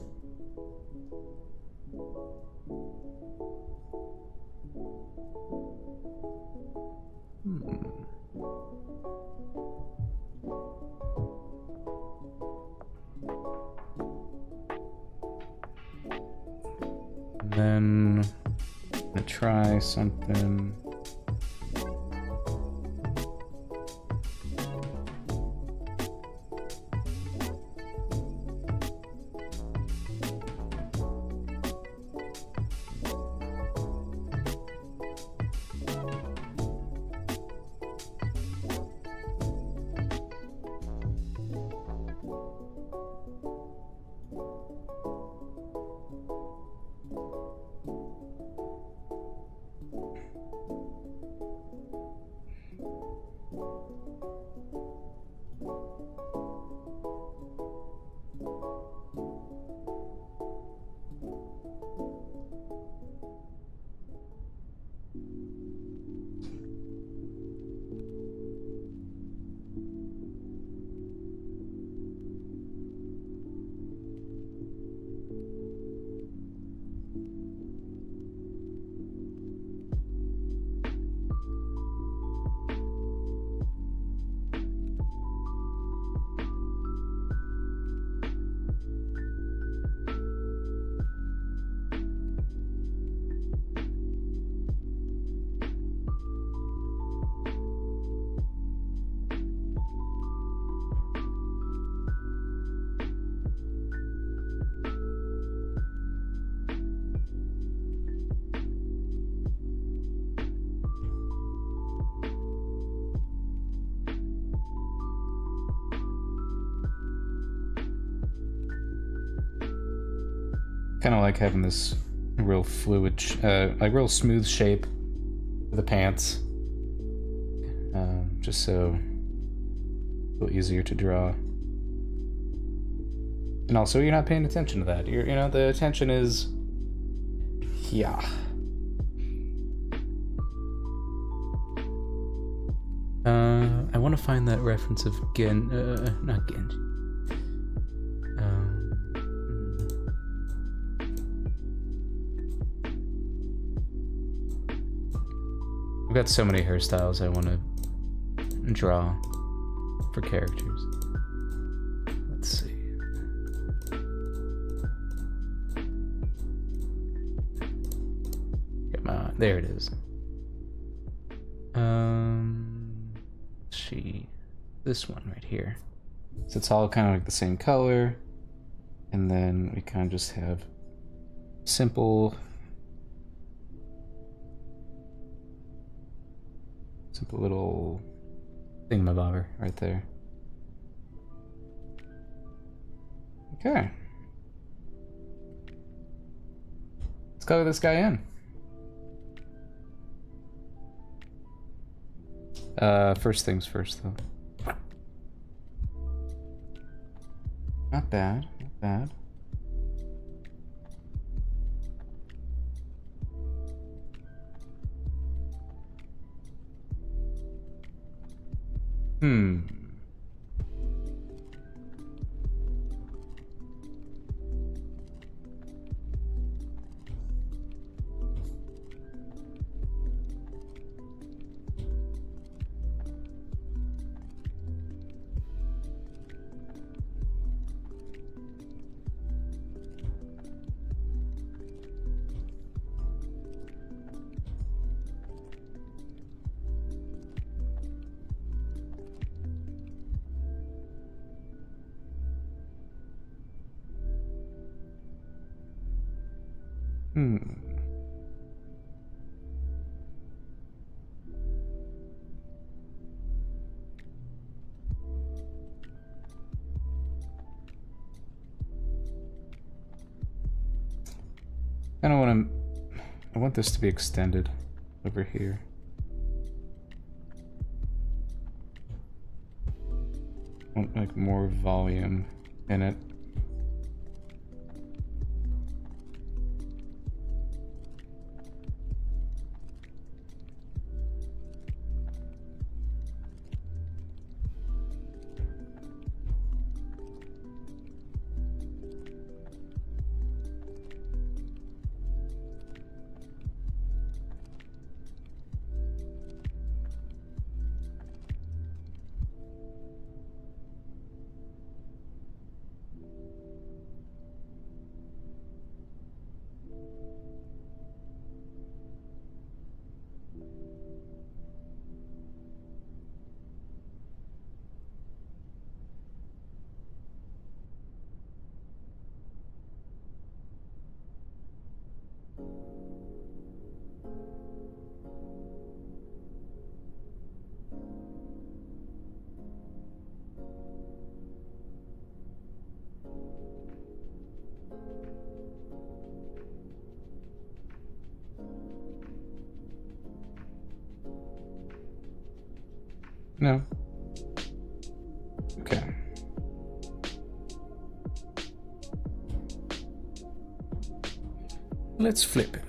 A: Then I'm gonna try something. Kind of like having this real fluid, like real smooth shape of the pants, just so a little easier to draw. And also, you're not paying attention to that. You know, the attention is, yeah. I want to find that reference of not Genji. I've got so many hairstyles I want to draw for characters. Let's see. Come on, there it is. This one right here. So it's all kind of like the same color, and then we kind of just have simple little thingamabobber right there. Okay. Let's color this guy in. First things first, though. Not bad, not bad. I don't want to... I want this to be extended over here. I want, like, more volume in it. No. Okay. Let's flip it.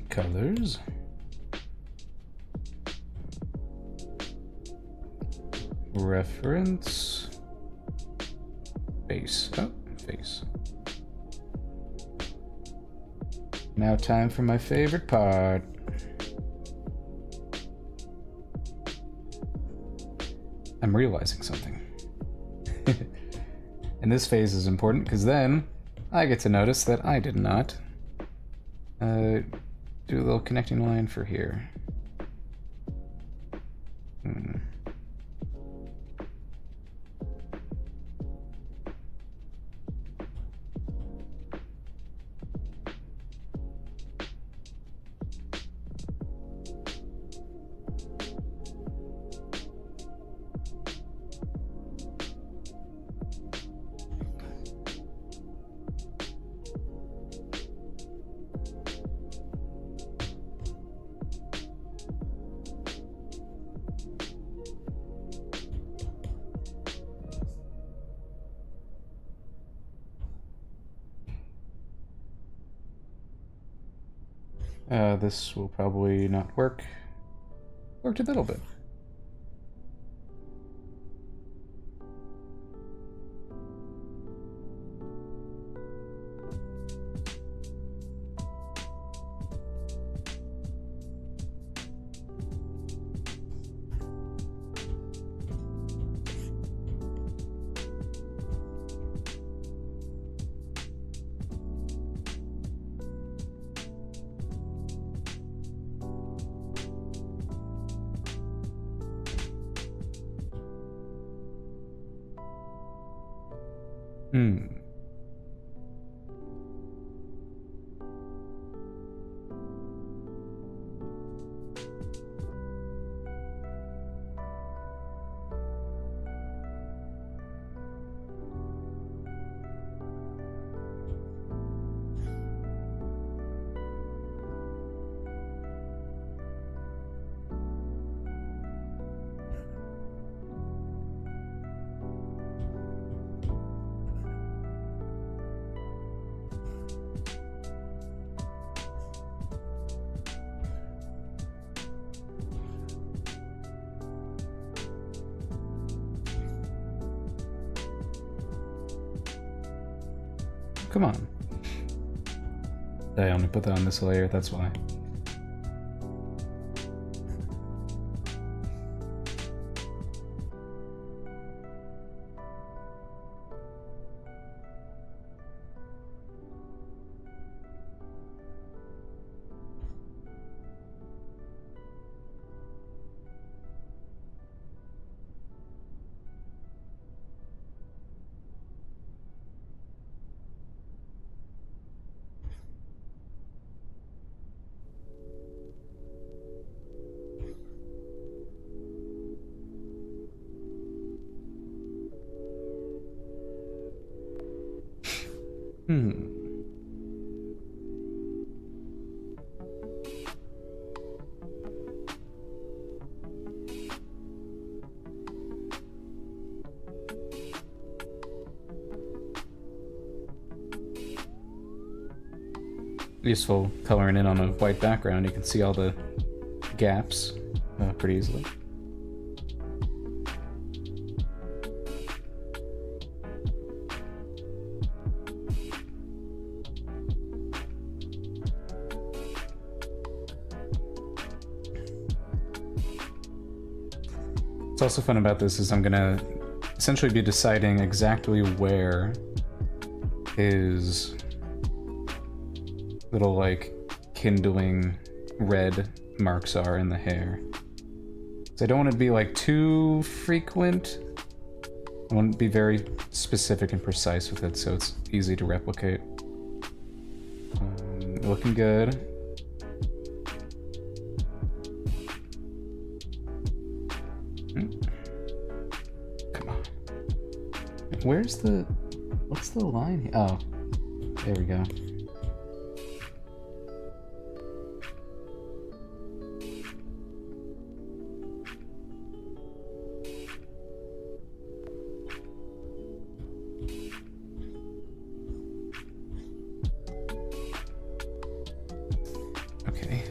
A: Colors. Reference. Face. Oh, face. Now time for my favorite part. I'm realizing something. And this phase is important because then I get to notice that I did not do a little connecting line for here. This will probably not work. Worked a little bit. Come on. I only put that on this layer, that's why. Useful coloring in on a white background. You can see all the gaps pretty easily. What's also fun about this is I'm gonna essentially be deciding exactly where his little, like, kindling red marks are in the hair. So I don't want to be, like, too frequent. I want to be very specific and precise with it so it's easy to replicate. Looking good. Come on. Where's the... what's the line here? Oh, there we go. Okay.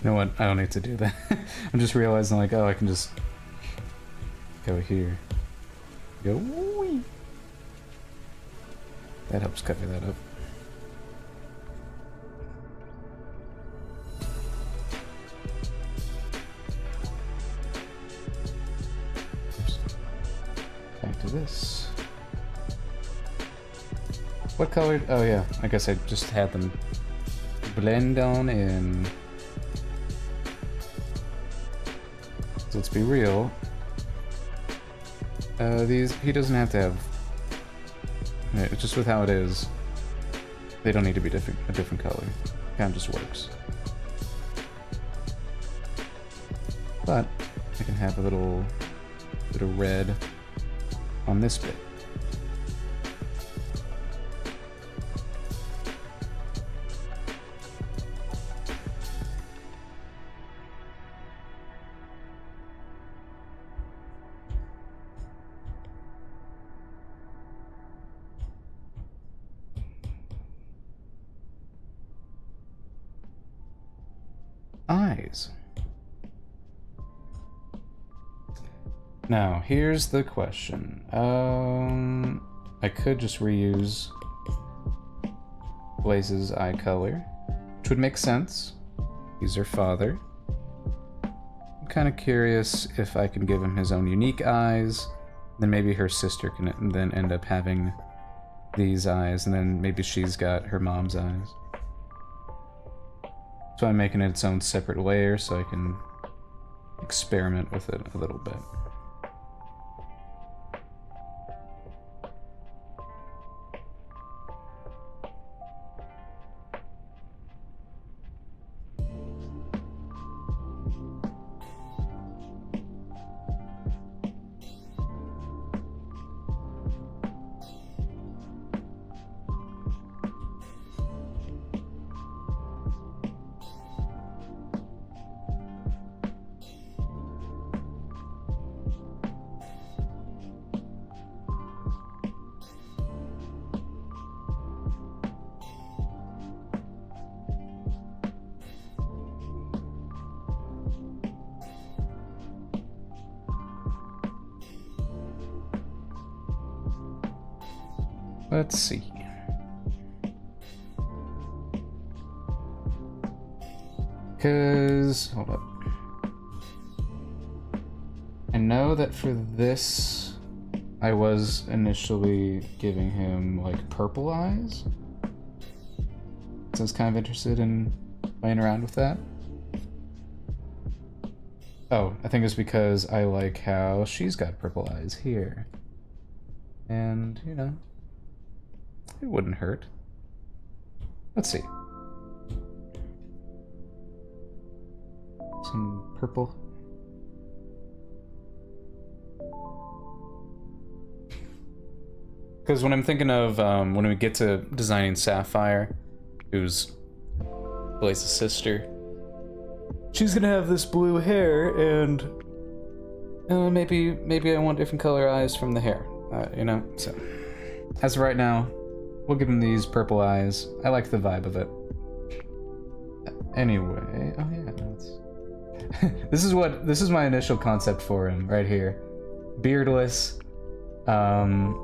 A: You know what? I don't need to do that. I'm just realizing, like, oh, I can just go here. Go. Wee. That helps cover that up. this. What color? Oh yeah, I guess I just had them blend on in. So let's be real. These, he doesn't have to have, just with how it is, they don't need to be a different color. Kind of just works. But I can have a little bit of red on this bit. Eyes. Now, here's the question. I could just reuse Blaze's eye color, which would make sense. He's her father. I'm kind of curious if I can give him his own unique eyes, then maybe her sister can then end up having these eyes, and then maybe she's got her mom's eyes. So I'm making it its own separate layer so I can experiment with it a little bit. Let's see. Because, hold up. I know that for this, I was initially giving him like purple eyes. So I was kind of interested in playing around with that. Oh, I think it's because I like how she's got purple eyes here. And, you know, it wouldn't hurt. Let's see. Some purple. Because when I'm thinking of, when we get to designing Sapphire, who's Blaze's sister, she's gonna have this blue hair, and maybe I want different color eyes from the hair, you know? So, as of right now, we'll give him these purple eyes. I like the vibe of it. Anyway, oh yeah, that's... this is my initial concept for him right here. Beardless, kind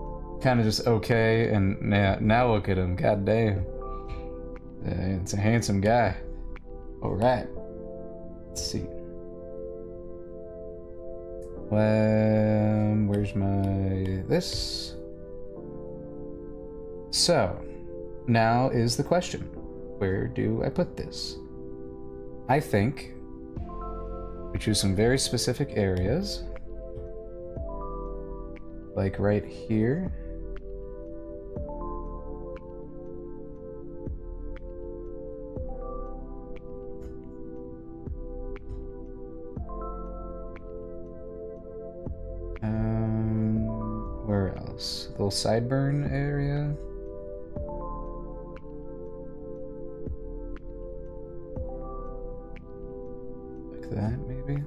A: of just okay, and now look at him, god damn. It's a handsome guy. Alright. Let's see. Where's my... this? So, now is the question. Where do I put this? I think we choose some very specific areas. Like right here. Where else? The little sideburn area. Like that, maybe.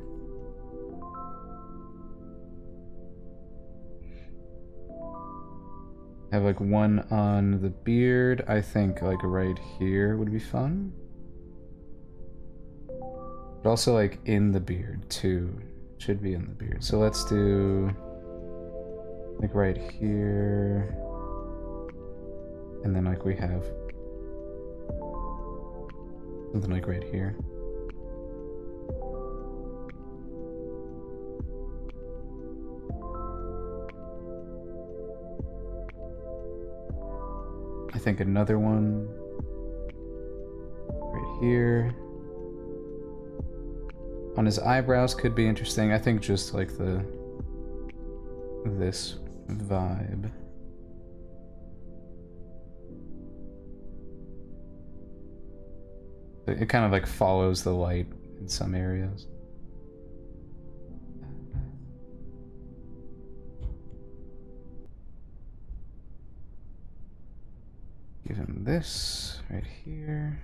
A: Have like one on the beard. I think like right here would be fun. But also like in the beard too. Should be in the beard. So let's do like right here. And then like we have something like right here. think another one right here. On his eyebrows could be interesting. I think just like this vibe. It kind of like follows the light in some areas. Give him this right here.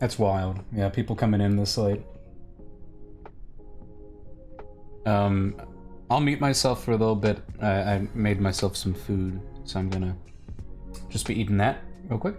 A: That's wild. Yeah, people coming in this late. I'll mute myself for a little bit. I made myself some food, so I'm gonna just be eating that real quick.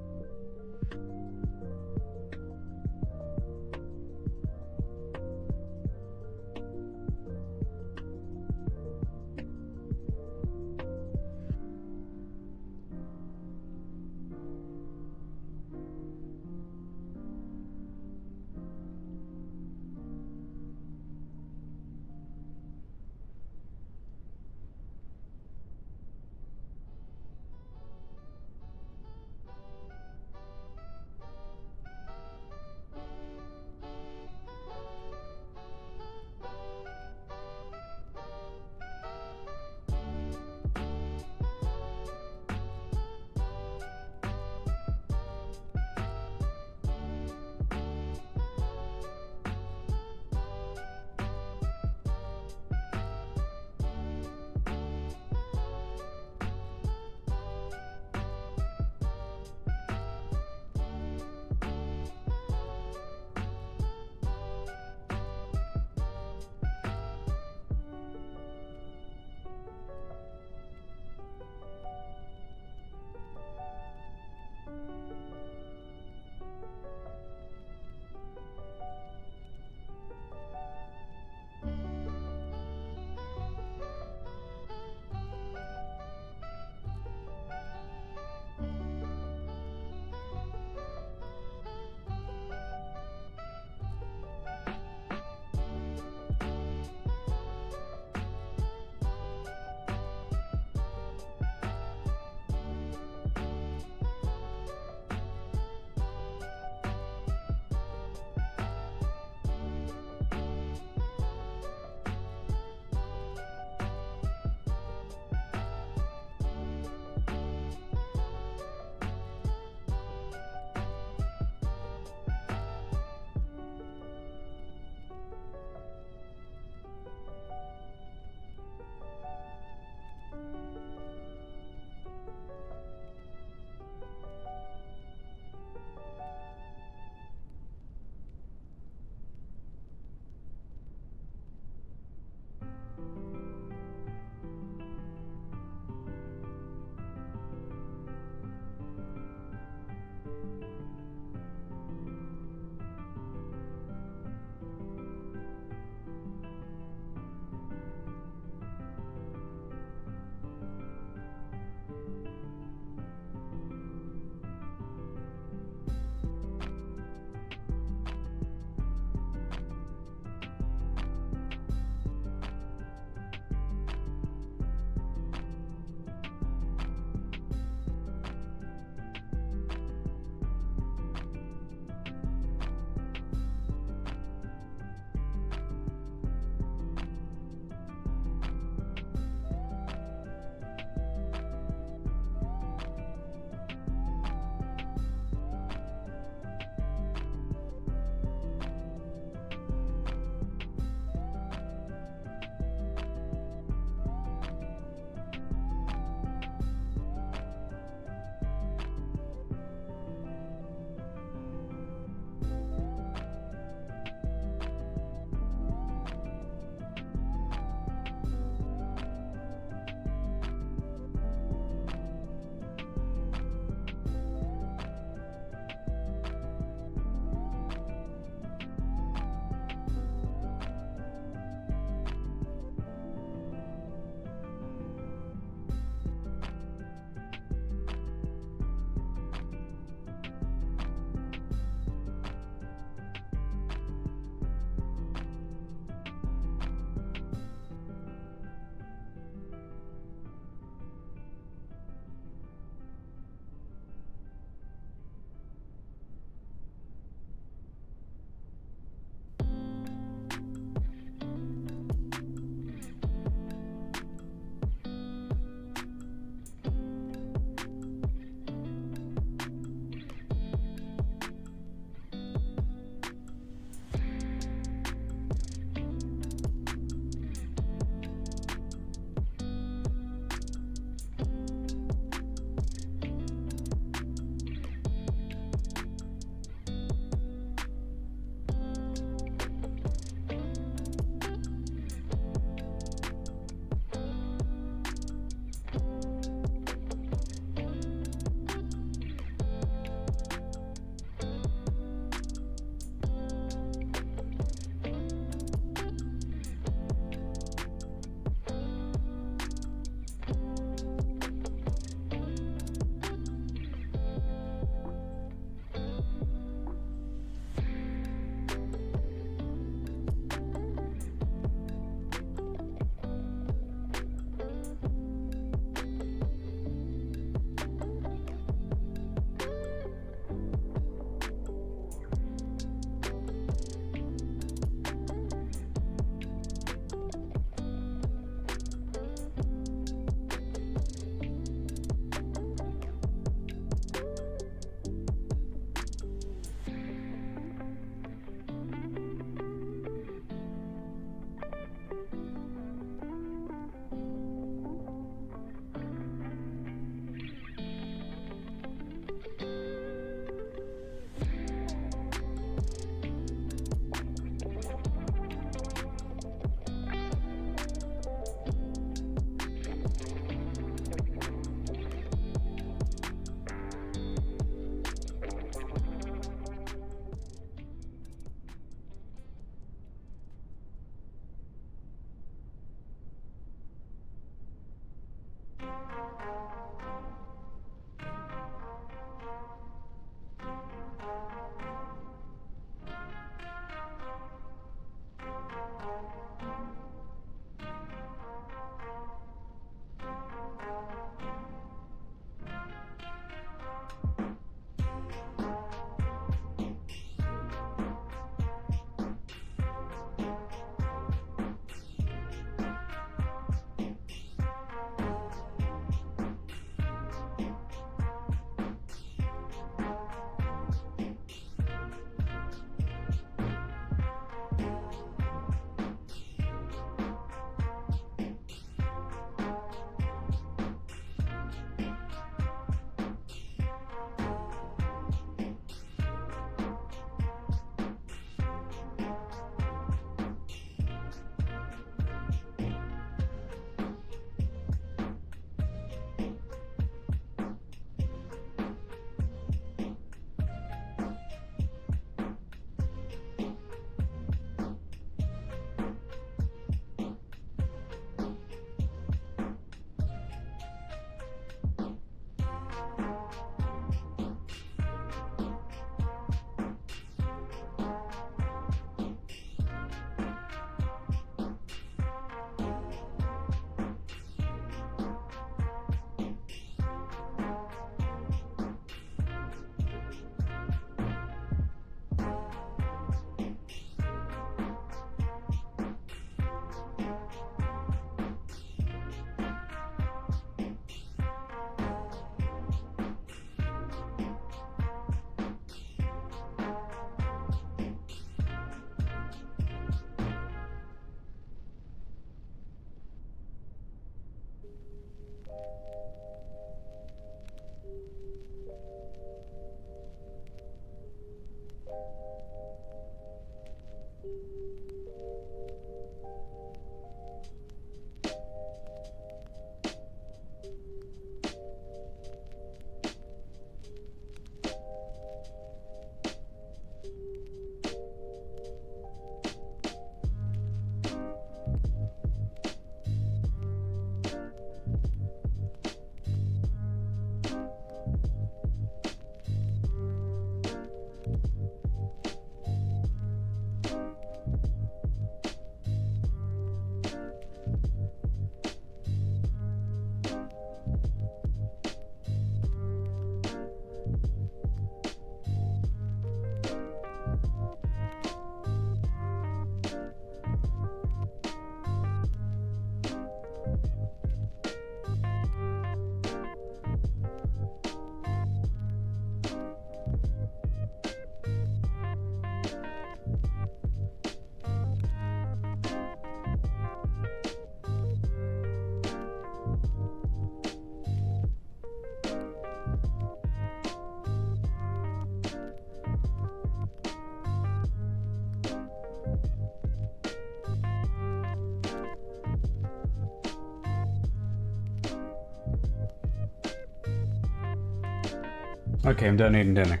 A: Okay, I'm done eating dinner.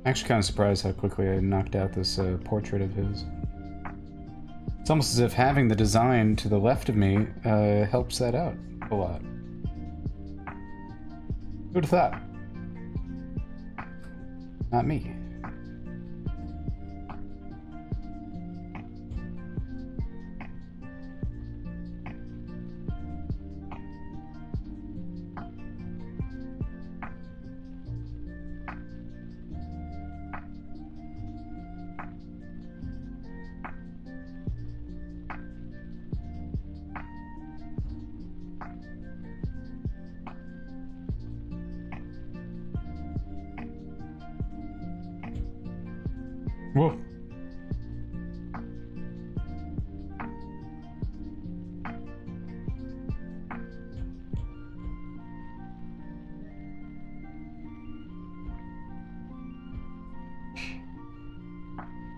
A: Actually kind of surprised how quickly I knocked out this portrait of his. It's almost as if having the design to the left of me helps that out a lot. Who'd have thought? Not me. Whoa.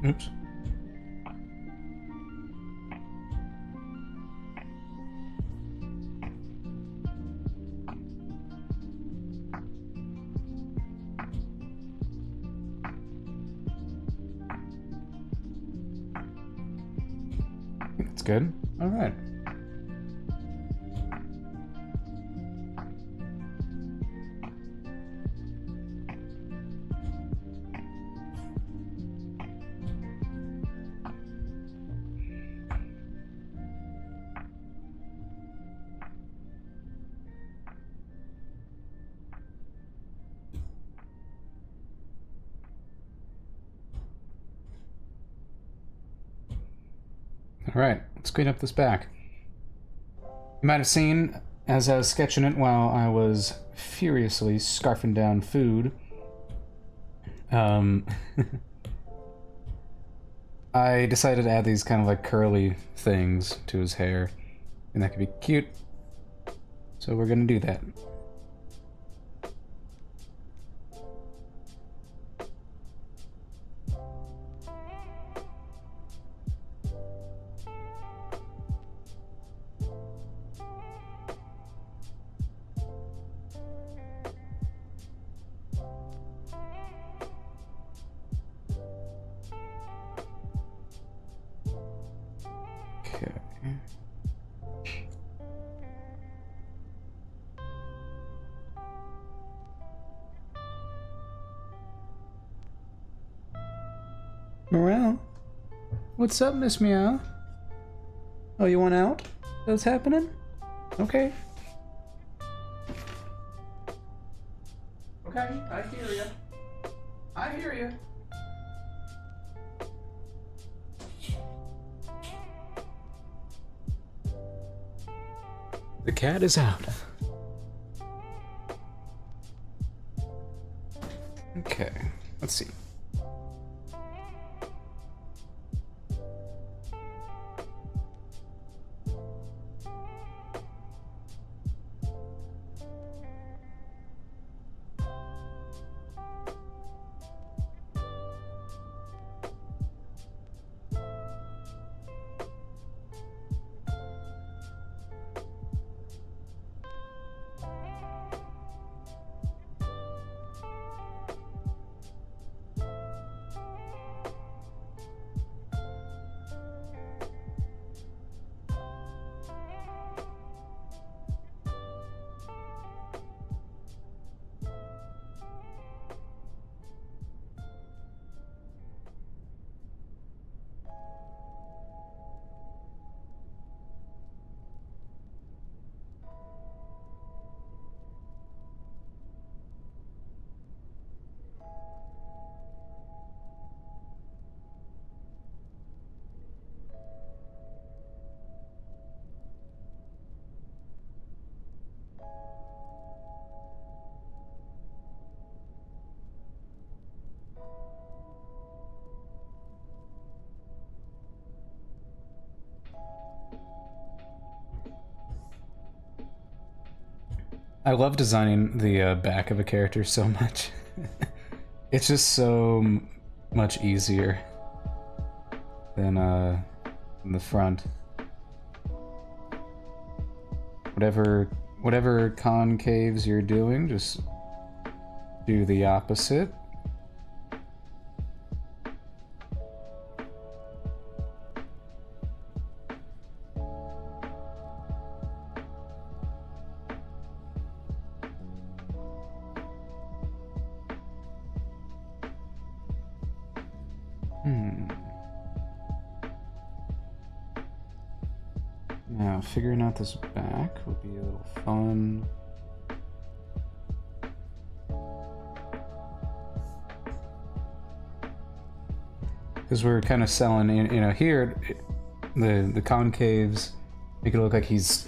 A: Oops. That's good. All right. All right, let's clean up this back. You might have seen, as I was sketching it while I was furiously scarfing down food, I decided to add these kind of like curly things to his hair, and that could be cute. So we're gonna do that. Okay. Morale? What's up, Miss Meow? Oh, you want out? What's happening? Okay. Okay, I hear ya. I hear ya. The cat is out. Okay, let's see. I love designing the back of a character so much. It's just so much easier than the front. Whatever concaves you're doing, just do the opposite. Now, figuring out this back will be a little fun. Because we're kind of selling, you know, here, the concaves make it look like he's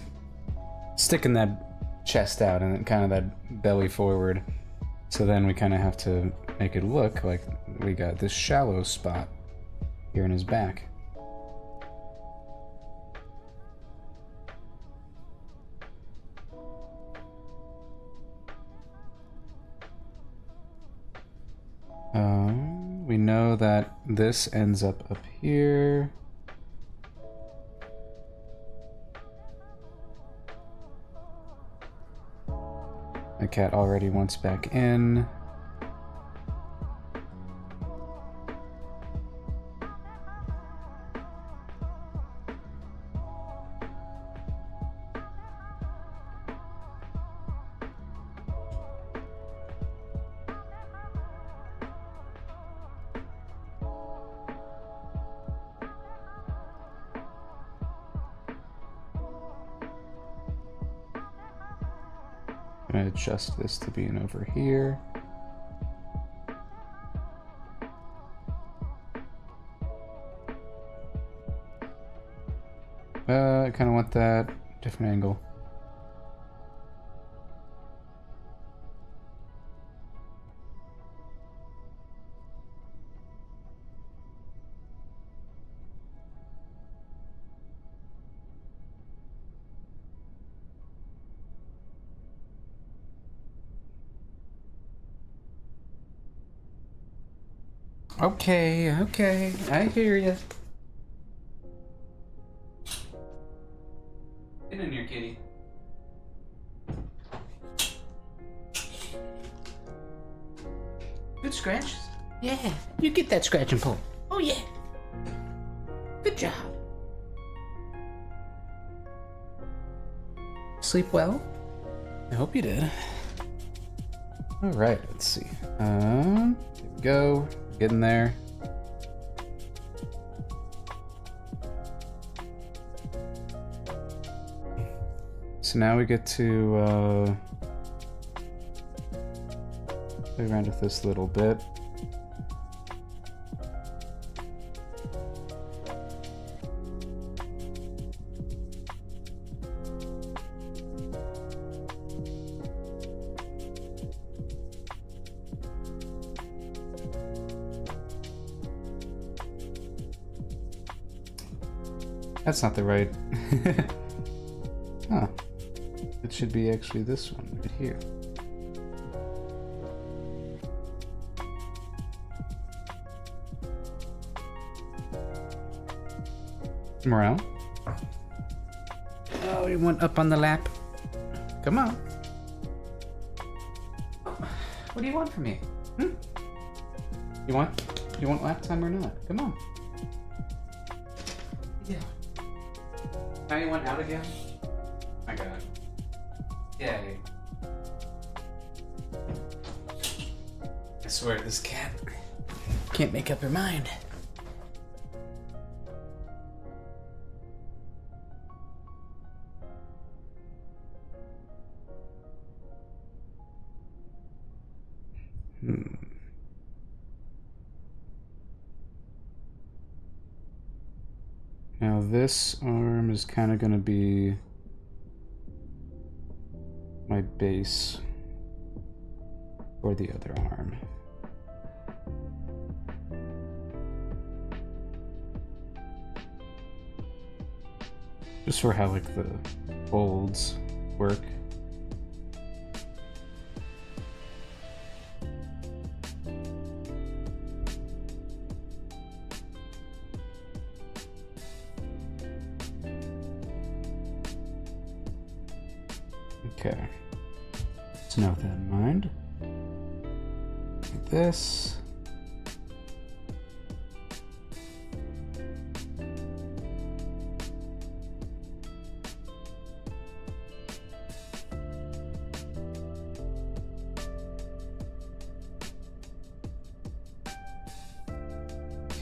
A: sticking that chest out and then kind of that belly forward. So then we kind of have to make it look like we got this shallow spot here in his back. We know that this ends up here. My cat already wants back in. I'm gonna adjust this to being over here. I kind of want that different angle. Okay, okay, I hear you. Get in here, kitty. Good scratches. Yeah, you get that scratch and pull. Oh yeah. Good job. Sleep well? I hope you did. All right, let's see. Here we go. Getting there. So now we get to play around with this a little bit. That's not the right. Huh. It should be actually this one right here. Morale? Oh, you want up on the lap? Come on. What do you want from me? Hmm? You want lap time or not? Come on. Yeah. Now you want out again? My God. Yay. I swear this cat can't make up her mind. Now this arm is kind of going to be my base for the other arm. Just for how like the folds work. Okay. Let's note that in mind. Like this.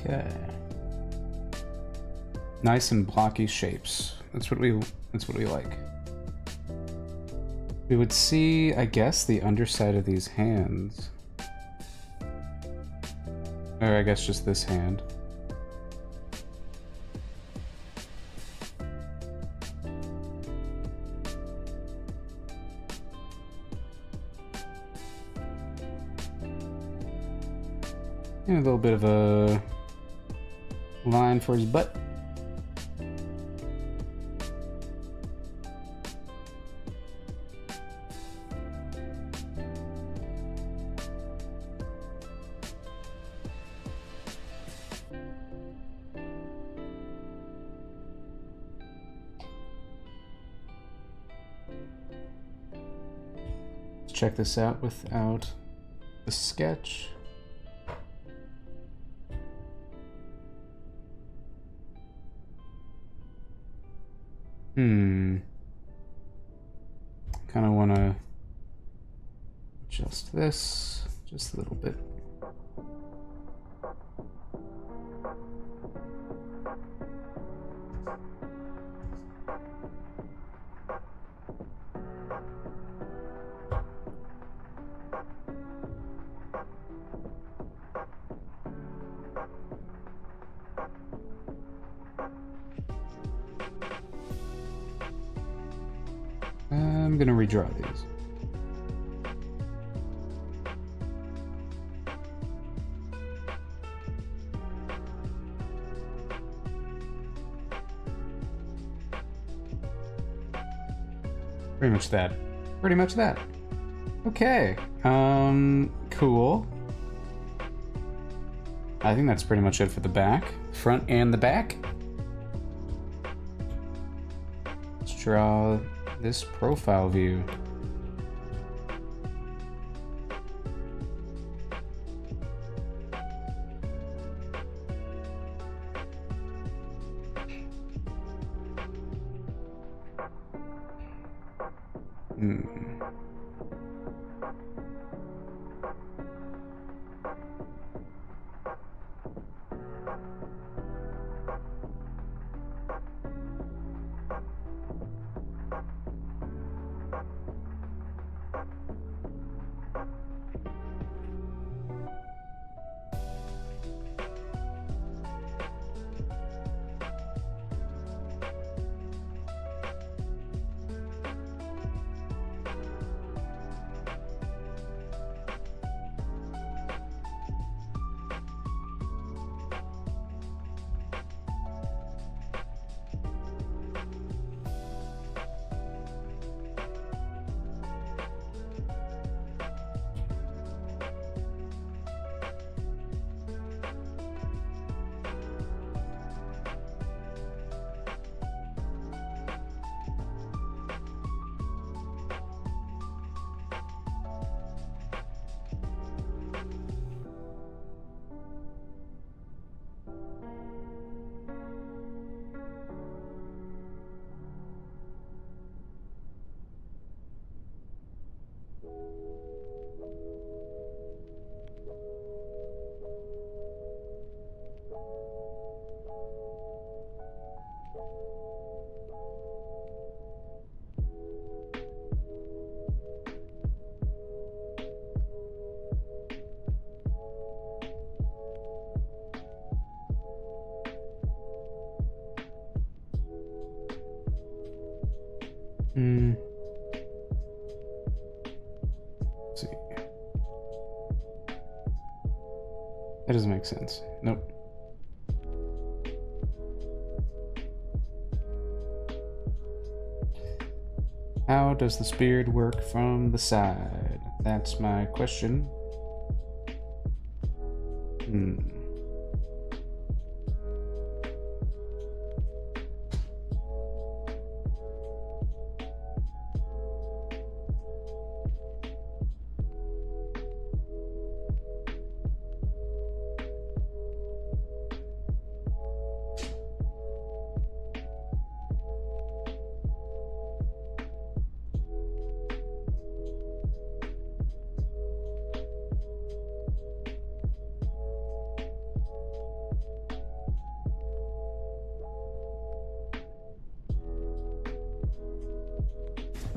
A: Okay. Nice and blocky shapes. That's what we like. We would see, I guess, the underside of these hands. Or I guess just this hand. And a little bit of a line for his butt. Let's check this out without the sketch. Kind of want to adjust this just a little bit. I'm gonna redraw these. Pretty much that. Pretty much that. Okay. Cool. I think that's pretty much it for the back. Front and the back. Let's draw this profile view. Let's see. That doesn't make sense. Nope. How does this beard work from the side? That's my question.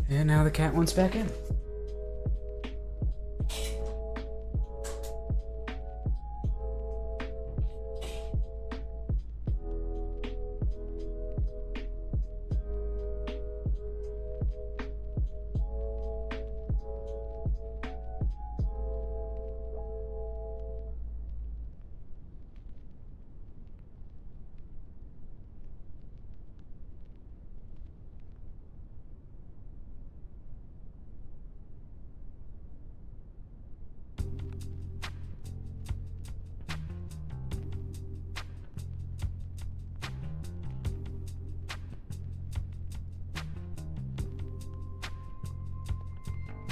A: And now the cat wants back in.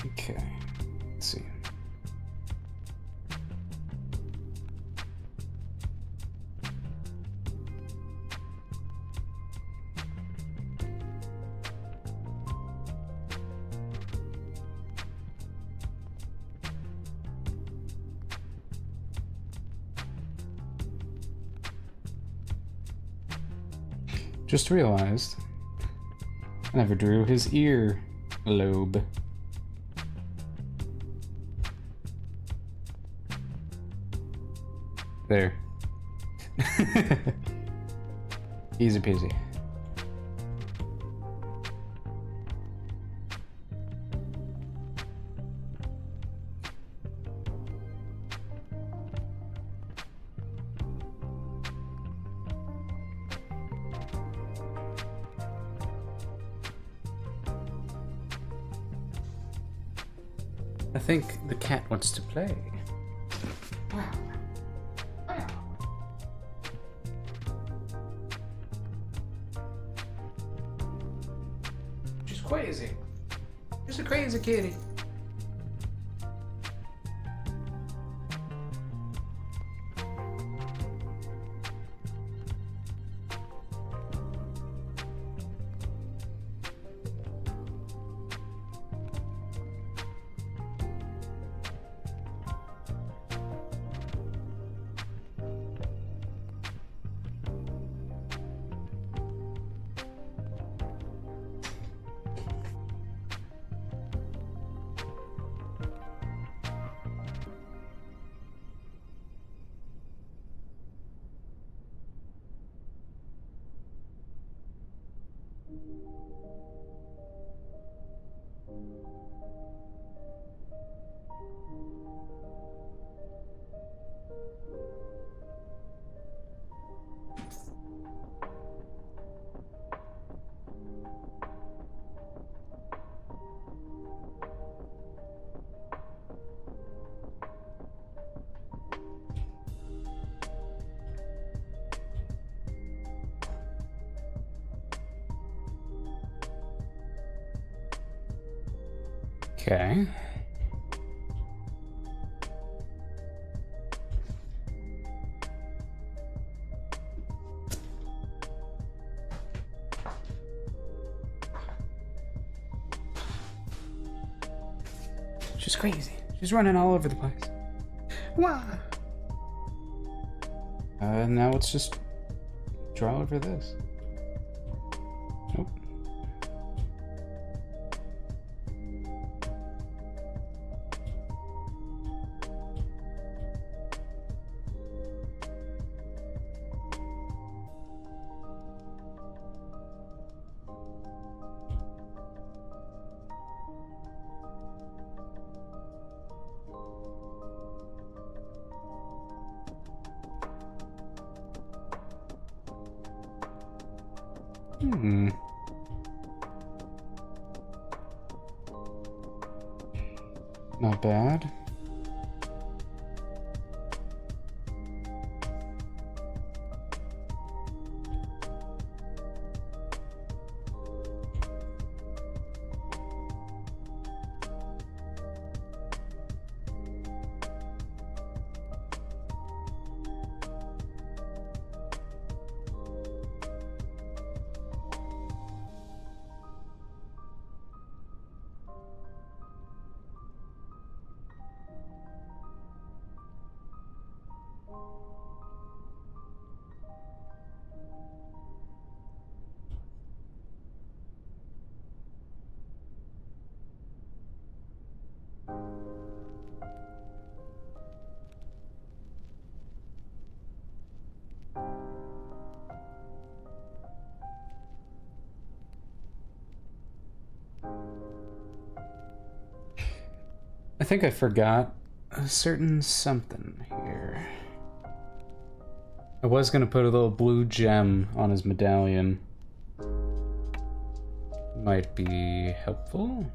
A: Okay, let's see. Just realized I never drew his ear lobe. There. Easy peasy. I think the cat wants to play. She's crazy. She's a crazy kitty. Okay. She's crazy. She's running all over the place. Wow. Now let's just draw over this. Nope. Not bad. I think I forgot a certain something here. I was gonna put a little blue gem on his medallion. Might be helpful.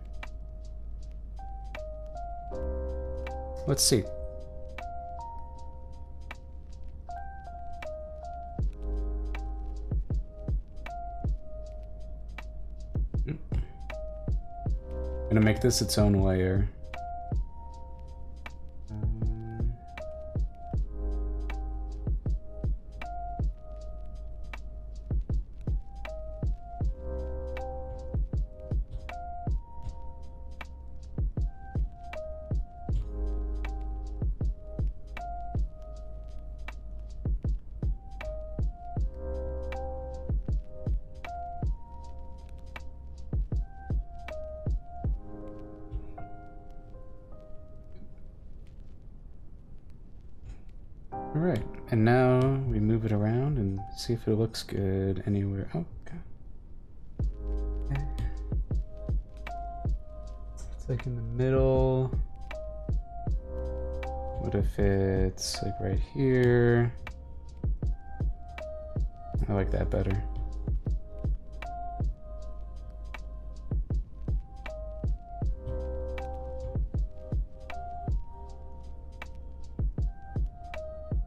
A: Let's see. Gonna make this its own layer. Alright, and now we move it around and see if it looks good anywhere. Oh, okay. It's like in the middle. What if it's like right here? I like that better.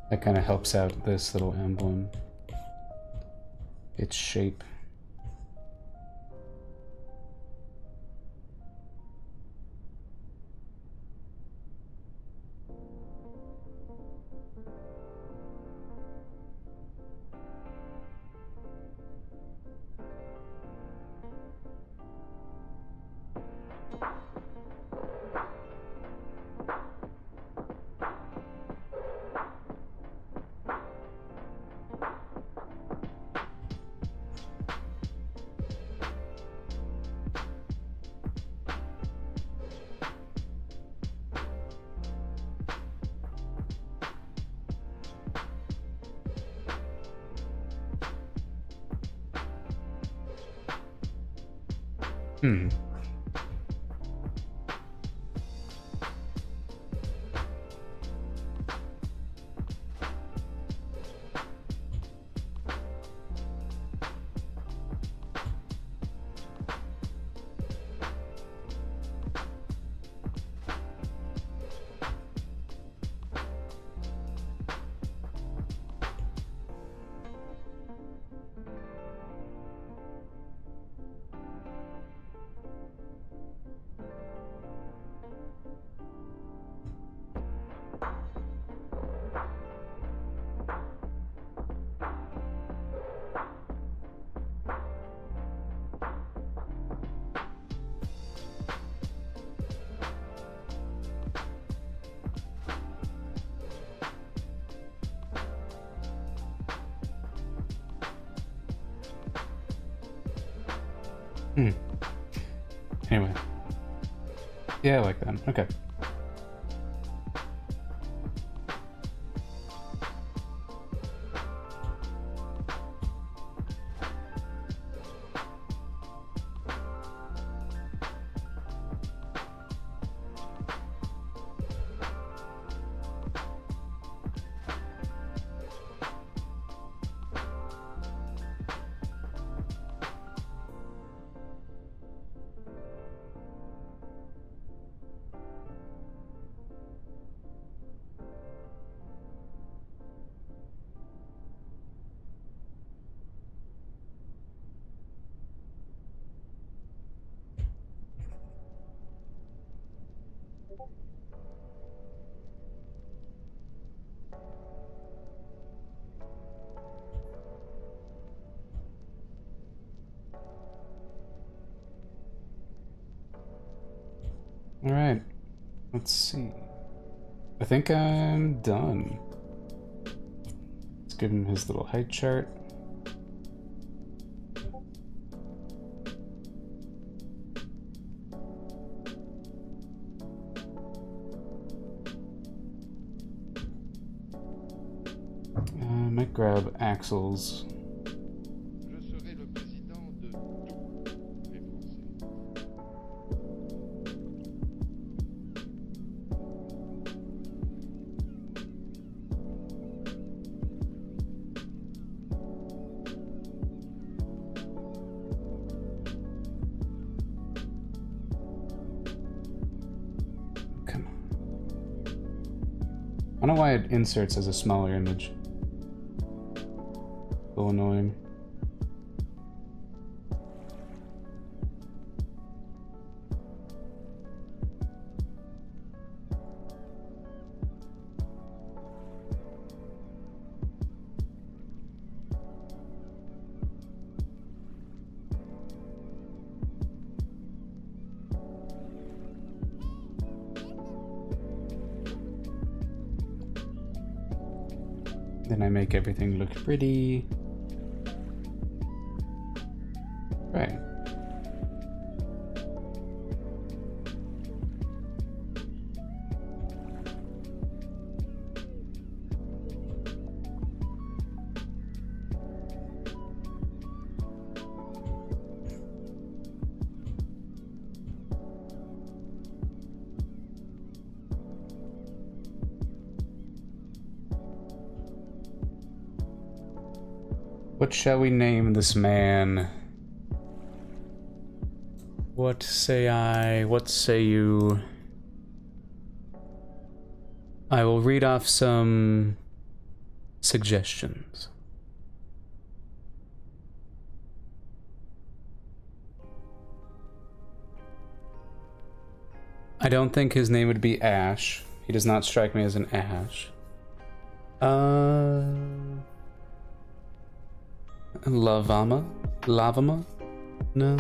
A: That kind of helps out this little emblem. Its shape. Hmm. Hmm. Anyway. Yeah, I like that. Okay. All right. Let's see. I think I'm done. Let's give him his little height chart. Might grab Axel's. I don't know why it inserts as a smaller image. A little annoying. Then I make everything look pretty. Right. What shall we name this man? What say I? What say you? I will read off some suggestions. I don't think his name would be Ash. He does not strike me as an Ash. Lavama? No.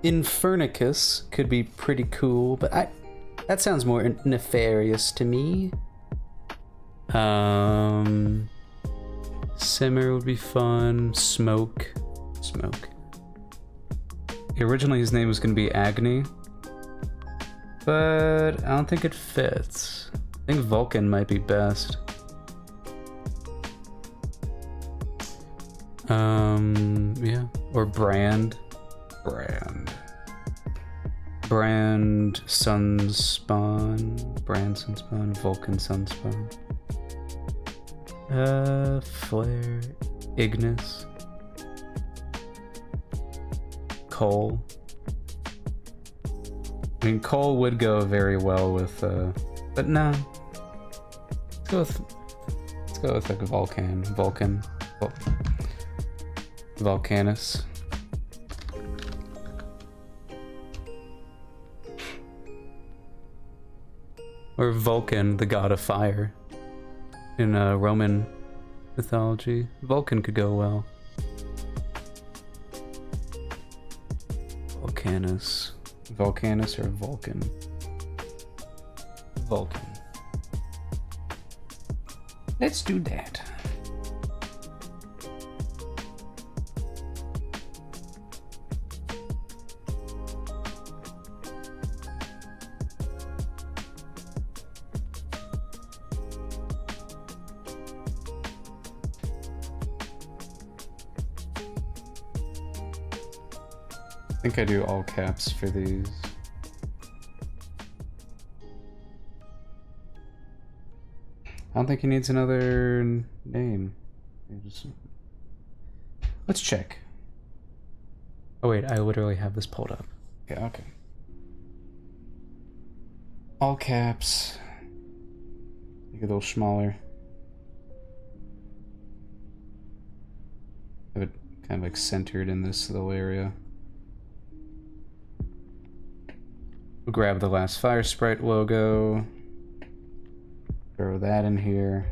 A: Infernicus could be pretty cool, but that sounds more nefarious to me. Simmer would be fun. Smoke. Originally his name was gonna be Agni, but I don't think it fits. I think Vulcan might be best. Yeah, or Brand, Sunspawn, Vulcan Sunspawn. Flare, Ignis, Cole. I mean, Cole would go very well with, but no. Let's go with like Vulcanus. Or Vulcan, the god of fire. In Roman mythology, Vulcan could go well. Vulcanus or Vulcan? Vulcan. Let's do that. I think I do all caps for these. I don't think he needs another name. Let's check. Oh wait, I literally have this pulled up. Yeah, okay. All caps. Make it a little smaller. Have it kind of like centered in this little area. We'll grab the last Fire Sprite logo. Throw that in here.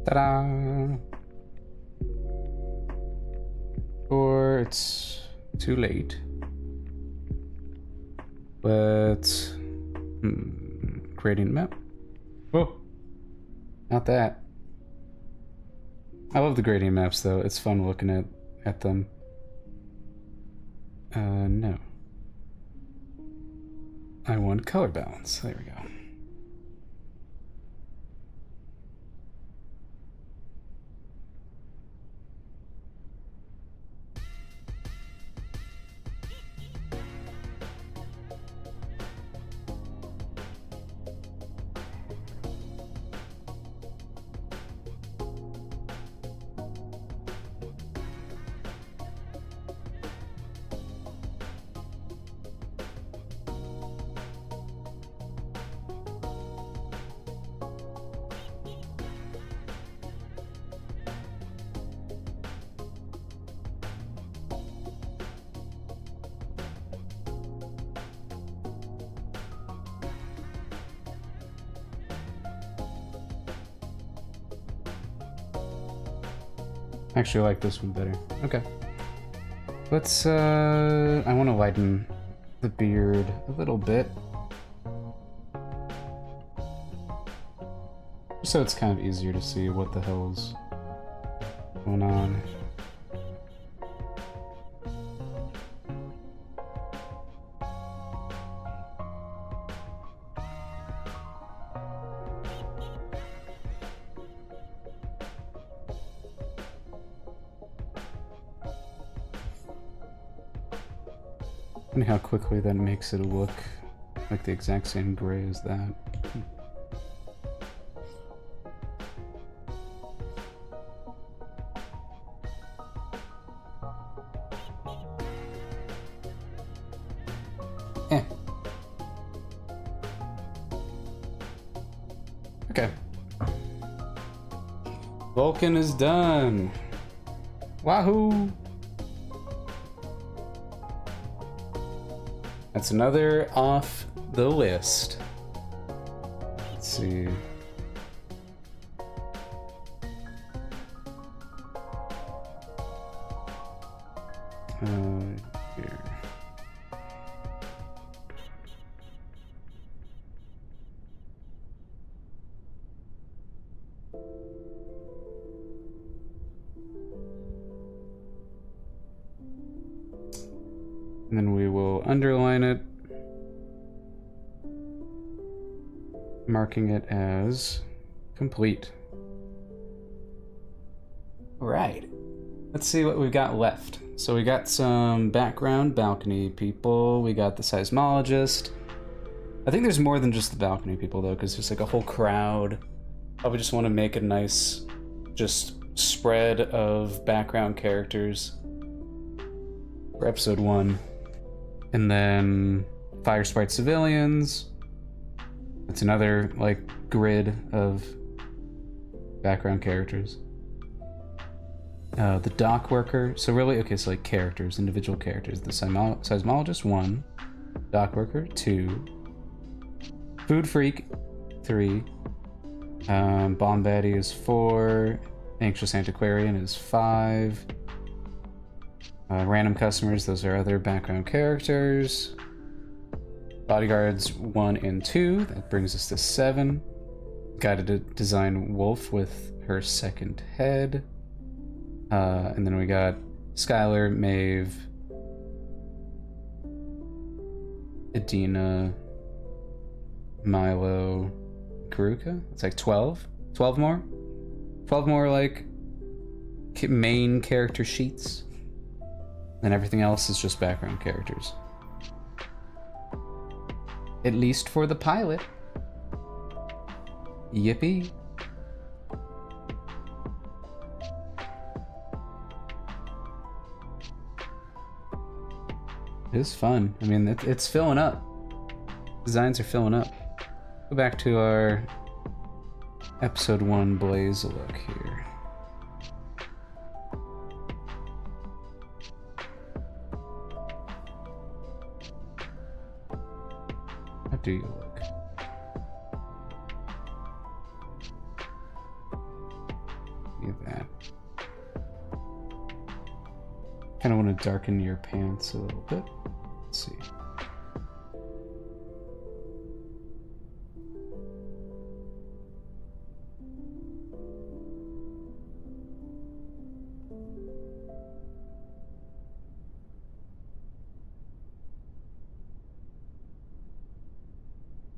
A: Ta-da! Or it's too late. Let's gradient map. Whoa! Not that. I love the gradient maps though. It's fun looking at them. No. I want color balance. There we go. Actually, I like this one better. Okay. Let's, I want to lighten the beard a little bit. So it's kind of easier to see what the hell's going on. Funny how quickly that makes it look like the exact same gray as that. Eh. Okay. Vulcan is done. Wahoo! That's another off the list. Let's see. Here. And then we will underline it, marking it as complete. Right. Let's see what we've got left. So we got some background balcony people. We got the seismologist. I think there's more than just the balcony people though, because there's like a whole crowd. Probably just want to make a nice, just spread of background characters for episode 1. And then fire sprite civilians. That's another like grid of background characters. The dock worker. So really, okay, so like characters, individual characters. The seismologist 1, dock worker 2, food freak 3, bomb baddie is 4, anxious antiquarian is 5. Random customers, those are other background characters. Bodyguards 1 and 2, that brings us to 7. Guided design wolf with her second head. And then we got Skylar, Maeve, Edina, Milo, Karuka. It's like 12? 12 more? 12 more like main character sheets. And everything else is just background characters. At least for the pilot. Yippee. It is fun. I mean, it's filling up. Designs are filling up. Go back to our episode 1 blaze look here. How do you look? Kind of want to darken your pants a little bit. Let's see.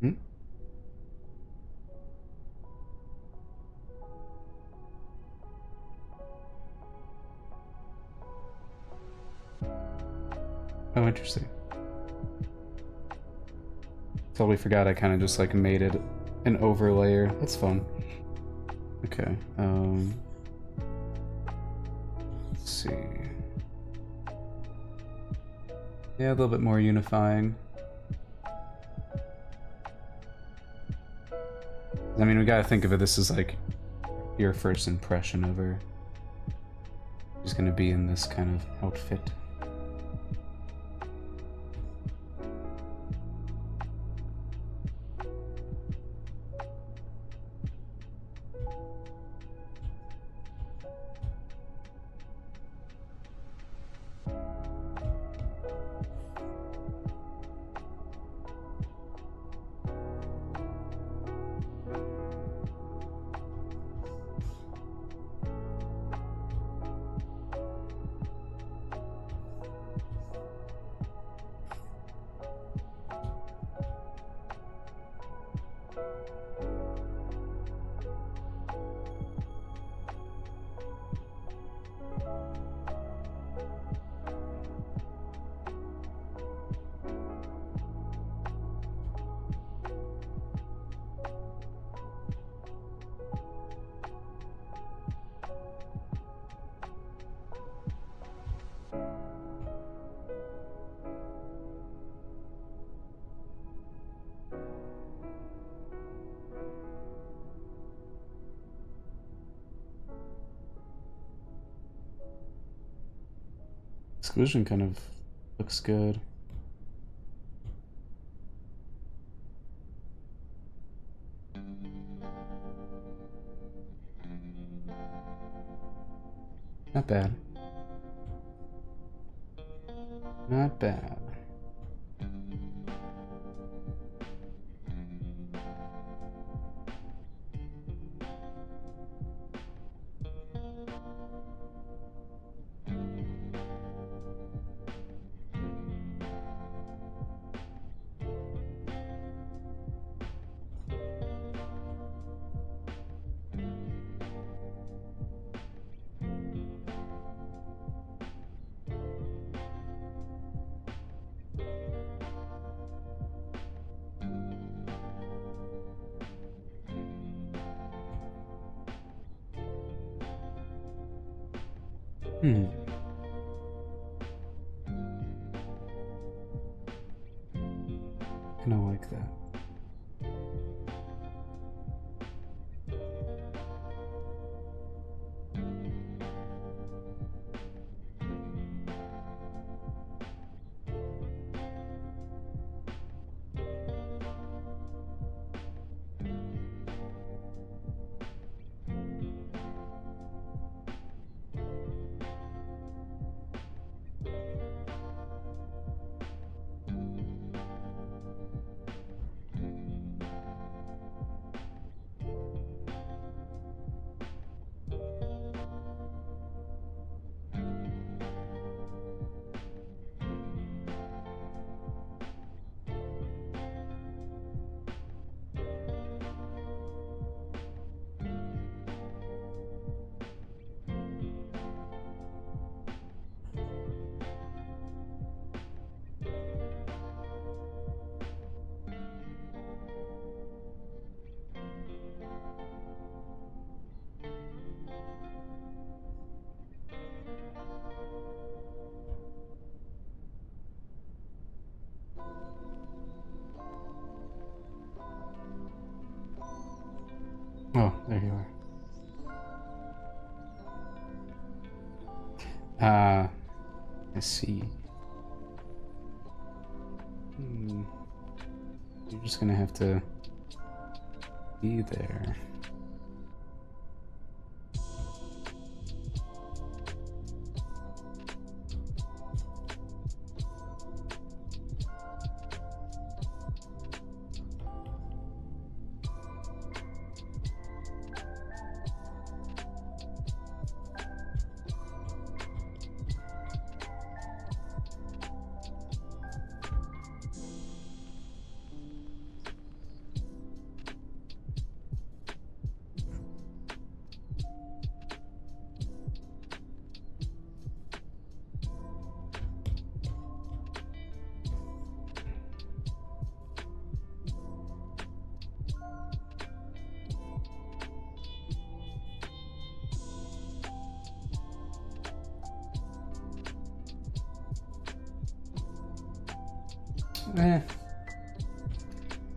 A: Hmm? Oh, interesting. Totally forgot I kind of just like made it an overlayer. That's fun. Okay. Let's see. Yeah, a little bit more unifying. I mean, we gotta think of it. This is like your first impression of her. She's gonna be in this kind of outfit. Exclusion kind of looks good. Not bad. Not bad. Hmm. Kinda like that. Oh, there you are. I see. You're just gonna have to be there.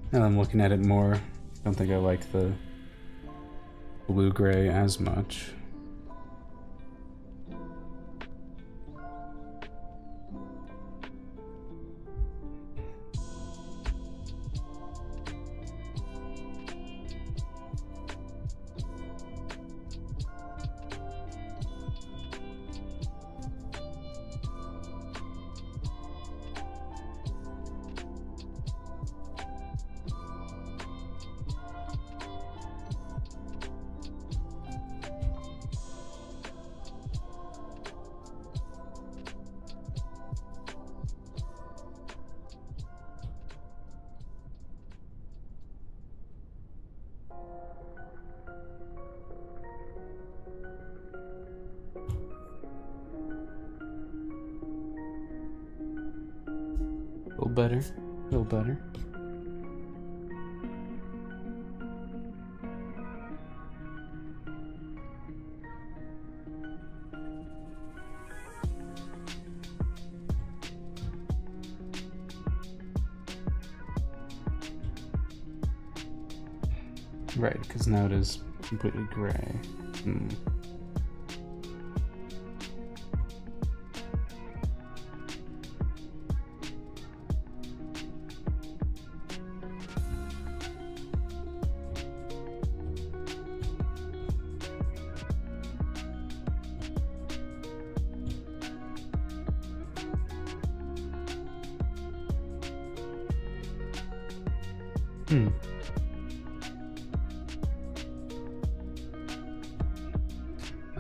A: Now I'm looking at it more, I don't think I like the blue-gray as much. A little better, a little better. Right, because now it is completely gray. Hmm.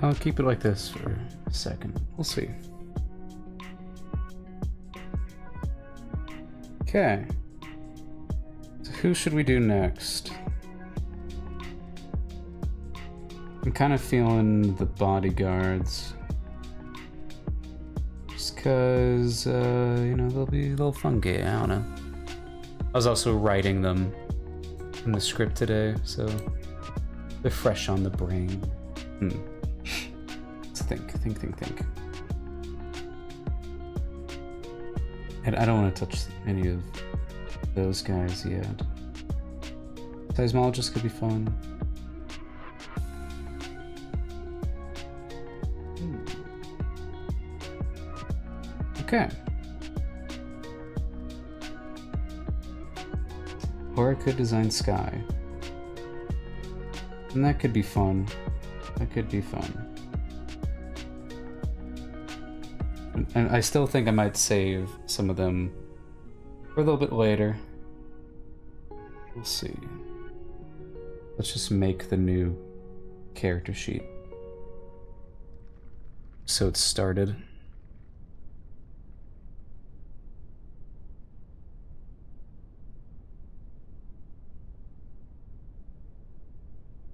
A: I'll keep it like this for a second. We'll see. Okay. So who should we do next? I'm kind of feeling the bodyguards. Just cause, you know, they'll be a little funky, I don't know. I was also writing them in the script today, so they're fresh on the brain. Let's think. And I don't want to touch any of those guys yet. Seismologist could be fun. Okay. Or I could design Sky. And that could be fun. That could be fun. And I still think I might save some of them for a little bit later. We'll see. Let's just make the new character sheet. So it's started.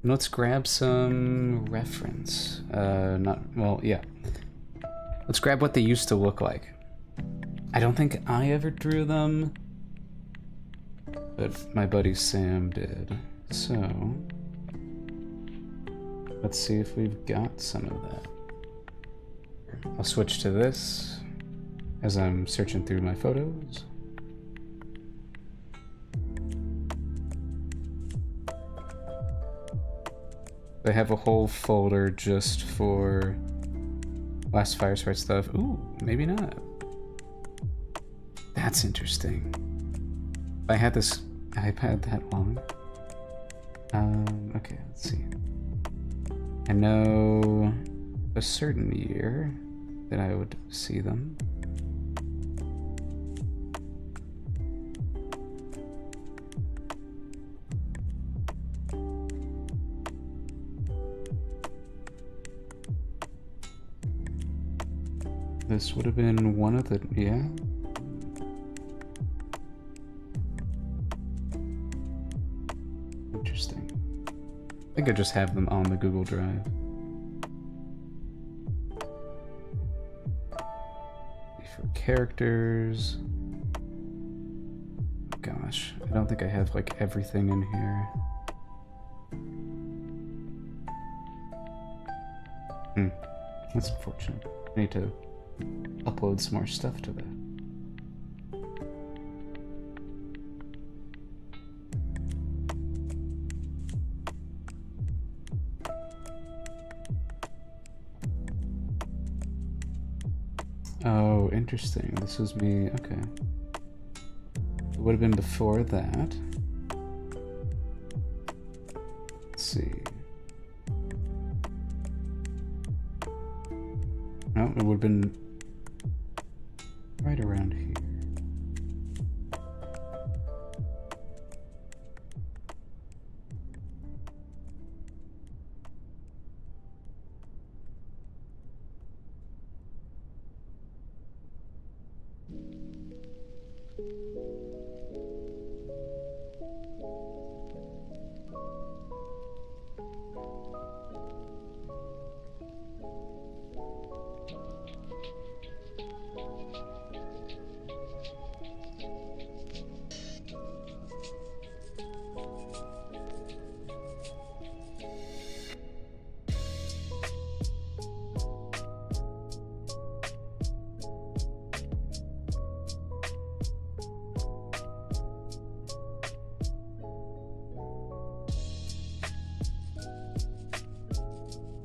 A: And let's grab some reference. Let's grab what they used to look like. I don't think I ever drew them, but my buddy Sam did. So, let's see if we've got some of that. I'll switch to this as I'm searching through my photos. I have a whole folder just for last Firesprite stuff. Ooh, maybe not. That's interesting. I had this iPad that long. Okay, let's see. I know a certain year that I would see them. This would have been one of the, yeah. Interesting. I think I just have them on the Google Drive. For characters. Gosh, I don't think I have like everything in here. That's unfortunate. I need to upload some more stuff to that. Oh, interesting. This was me. Okay. It would have been before that. Let's see. No, it would have been right around here.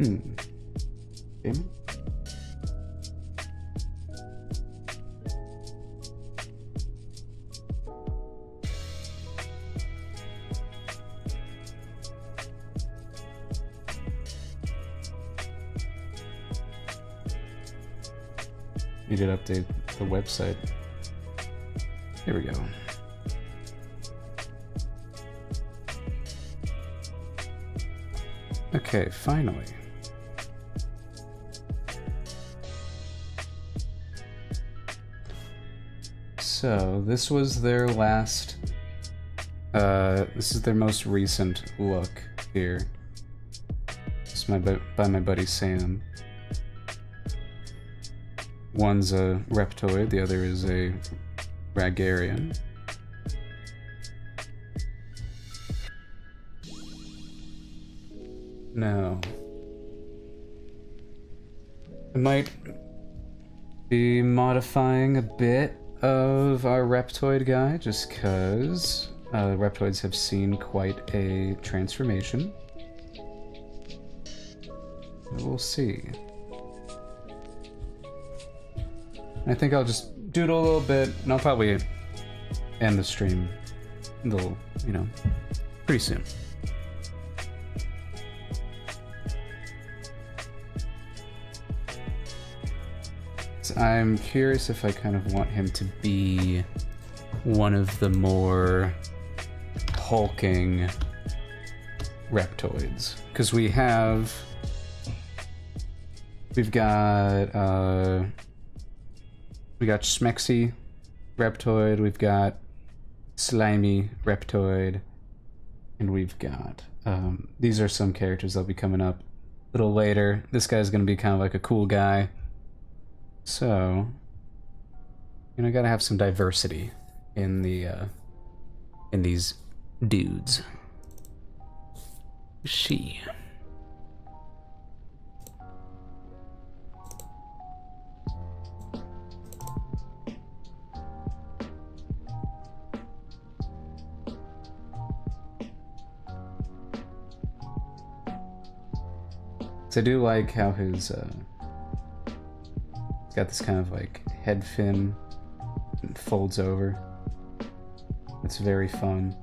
A: Okay. Need to update the website. Here we go. Okay, finally. So, this was their last, this is their most recent look here. This is by my buddy Sam. One's a Reptoid, the other is a Ragarian. Now, I might be modifying a bit of our Reptoid guy, just because Reptoids have seen quite a transformation. But we'll see. I think I'll just doodle a little bit, and I'll probably end the stream a little, you know, pretty soon. I'm curious if I kind of want him to be one of the more hulking Reptoids. Because we've got Schmexy Reptoid, we've got Slimy Reptoid, and we've got, these are some characters that'll be coming up a little later. This guy's gonna be kind of like a cool guy. So, you know, gotta have some diversity in in these dudes. She. So I do like how his, he's got this kind of like head fin and folds over. It's very fun.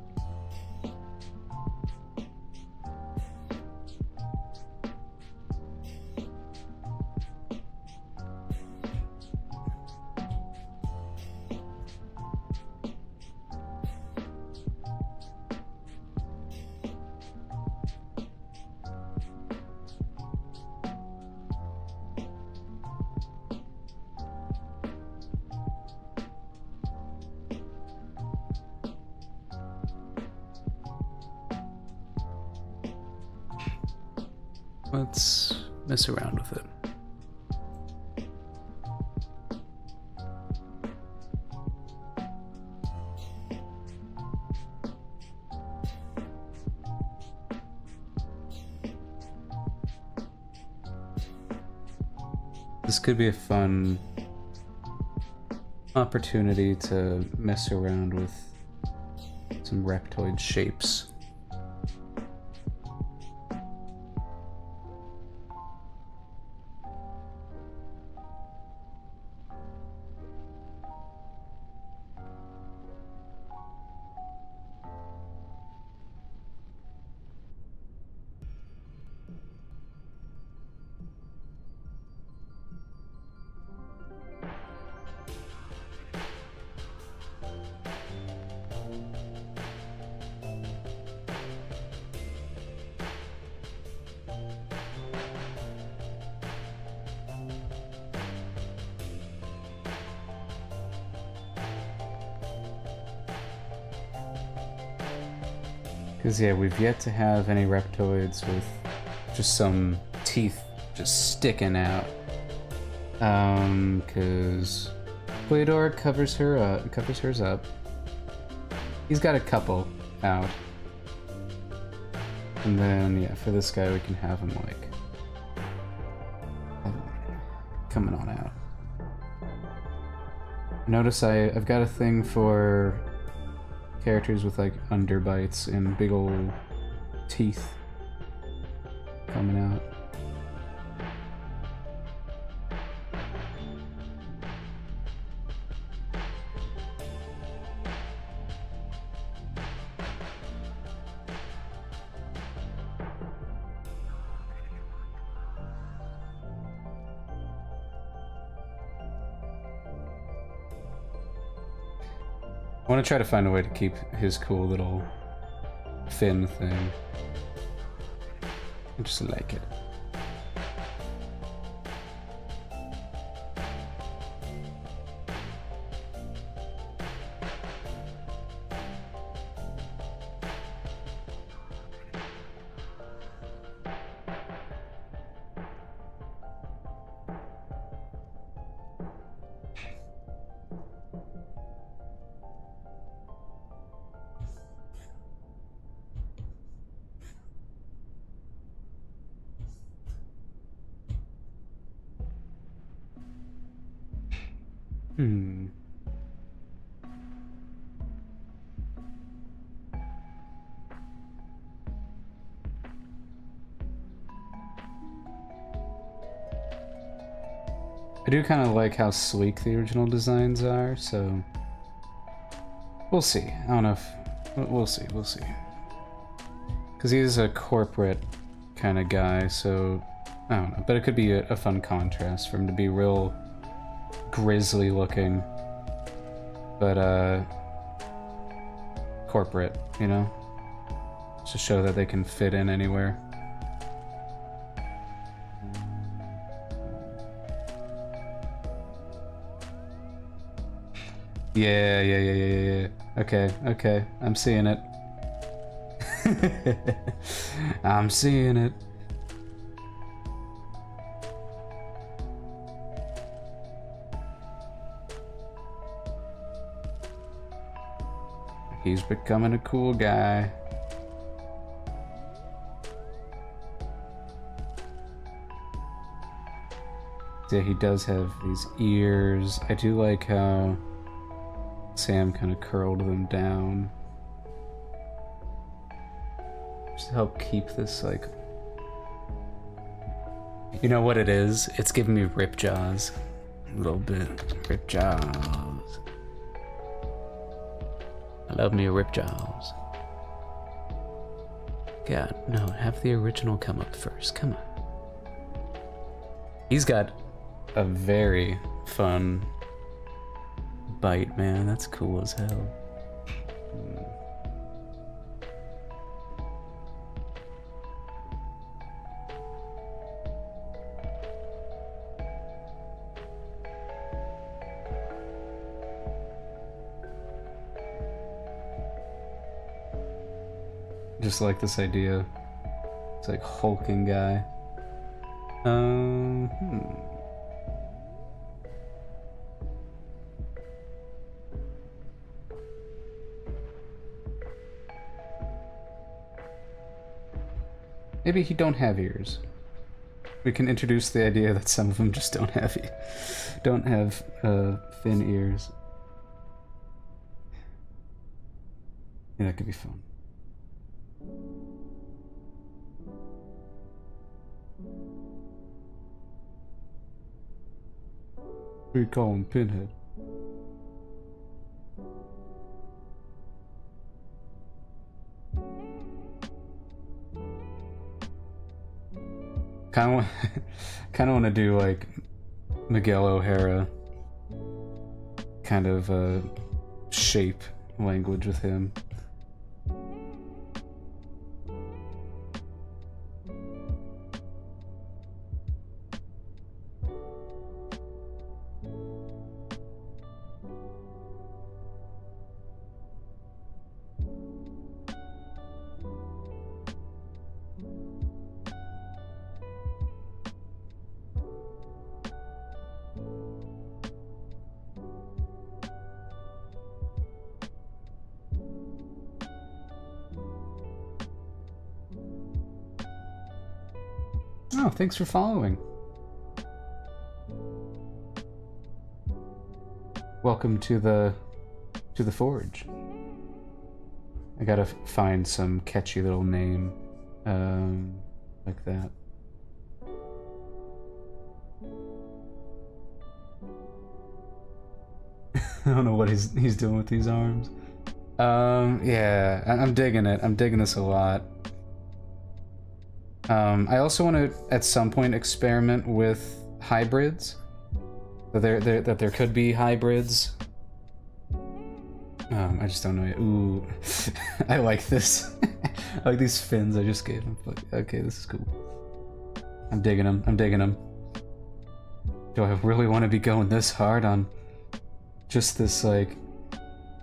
A: Let's mess around with it. This could be a fun opportunity to mess around with some Reptoid shapes. Because, yeah, we've yet to have any reptoids with just some teeth just sticking out. Because Cleodora covers hers up. He's got a couple out. And then, yeah, for this guy, we can have him, like, coming on out. Notice I've got a thing for characters with, like, underbites and big old teeth coming out. I want to try to find a way to keep his cool little fin thing. I just like it. I do kind of like how sleek the original designs are, so we'll see. I don't know if we'll see. Because he is a corporate kind of guy, so I don't know. But it could be a fun contrast for him to be real grisly looking, but corporate, you know, to show that they can fit in anywhere. Yeah. Okay. I'm seeing it. I'm seeing it. He's becoming a cool guy. Yeah, he does have these ears. I do like how Sam kind of curled them down. Just to help keep this, like... You know what it is? It's giving me rip jaws. A little bit. Rip jaws. I love me a rip jaws. God, no, have the original come up first. Come on. He's got a very fun bite, man. That's cool as hell. Just like this idea. It's like hulking guy. Maybe he don't have ears. We can introduce the idea that some of them just don't have thin ears. Yeah, that could be fun. We call him Pinhead. Kind of want to do like Miguel O'Hara kind of shape language with him. Oh, thanks for following. Welcome to the forge. I gotta find some catchy little name, like that. I don't know what he's doing with these arms. Yeah, I'm digging it. I'm digging this a lot. I also want to, at some point, experiment with hybrids. That there could be hybrids. I just don't know yet. Ooh, I like this. I like these fins I just gave him. But okay, this is cool. I'm digging them. I'm digging them. Do I really want to be going this hard on just this, like,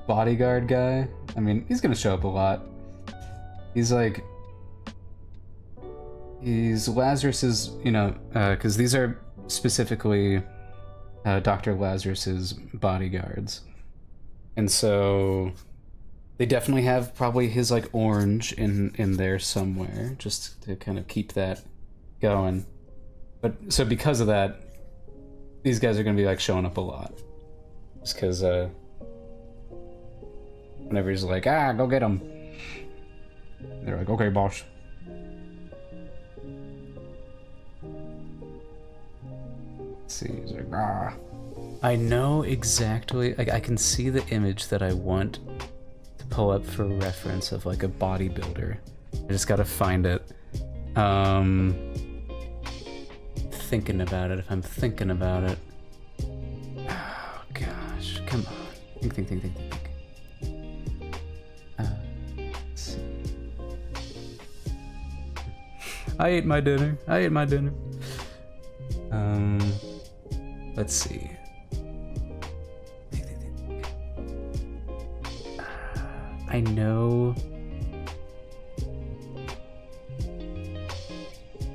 A: bodyguard guy? I mean, he's gonna show up a lot. He's like... He's Lazarus's, you know, because these are specifically Dr. Lazarus's bodyguards. And so they definitely have probably his, like, orange in there somewhere, just to kind of keep that going. But, so because of that, these guys are gonna be, like, showing up a lot. Just because, whenever he's like, ah, go get him. They're like, okay, boss. Let's see, he's like, ah. I know exactly, like, I can see the image that I want to pull up for reference of, like, a bodybuilder. I just gotta find it. Thinking about it, if I'm thinking about it. Oh, gosh, come on. Think. Let's see. I ate my dinner. Let's see. I know...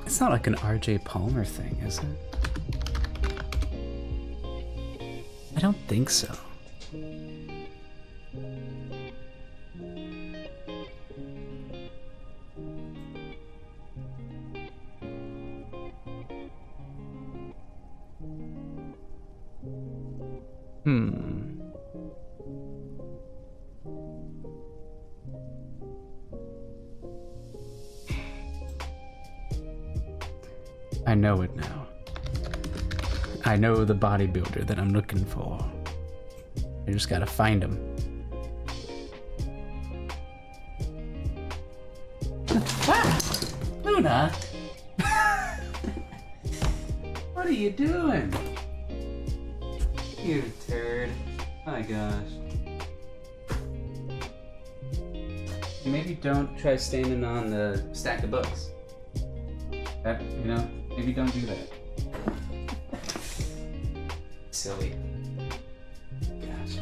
A: It's not like an RJ Palmer thing, is it? I don't think so. I know it now. I know the bodybuilder that I'm looking for. I just gotta find him. Ah! Luna! What are you doing? You turd. My gosh. Maybe don't try standing on the stack of books. You know, maybe don't do that. Silly. Gosh.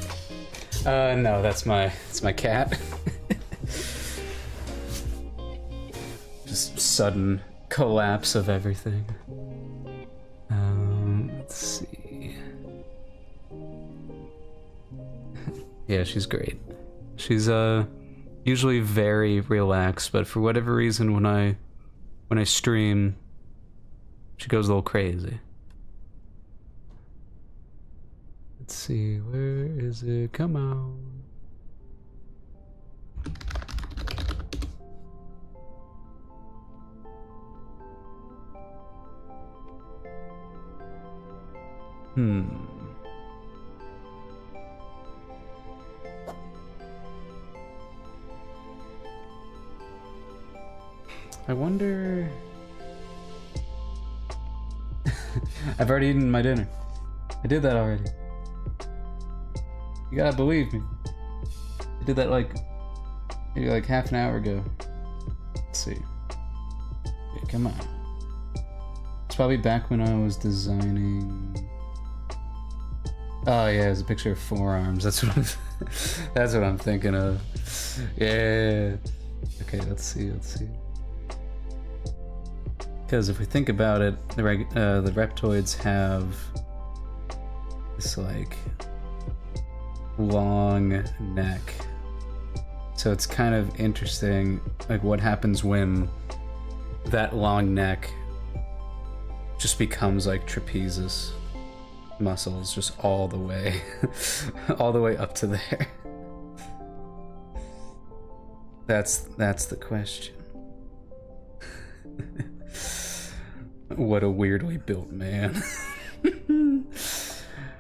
A: No, it's my cat. Just sudden collapse of everything. Let's see. Yeah, she's great. She's usually very relaxed, but for whatever reason when I stream, she goes a little crazy. Let's see, where is it? Come on. I wonder... I've already eaten my dinner. I did that already. You gotta believe me. I did that maybe like half an hour ago. Let's see. Okay, come on. It's probably back when I was designing... Oh yeah, it's a picture of forearms. That's what I'm thinking of. Yeah. Okay, let's see. Because if we think about it, the reptoids have this like long neck, so it's kind of interesting, like what happens when that long neck just becomes like trapezius muscles just all the way, all the way up to there. That's the question. What a weirdly built man.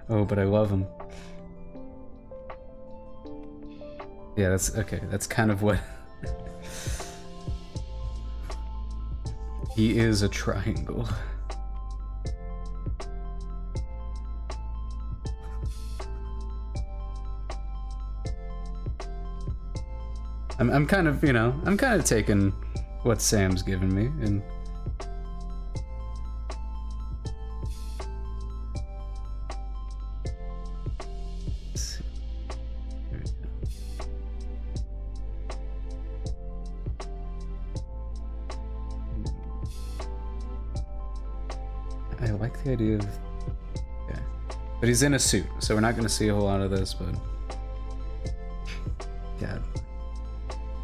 A: Oh, but I love him. Yeah, that's okay. That's kind of what he is, a triangle. I'm kind of, you know, I'm kind of taking what Sam's given me and I like the idea of, okay, but he's in a suit, so we're not going to see a whole lot of this, but God,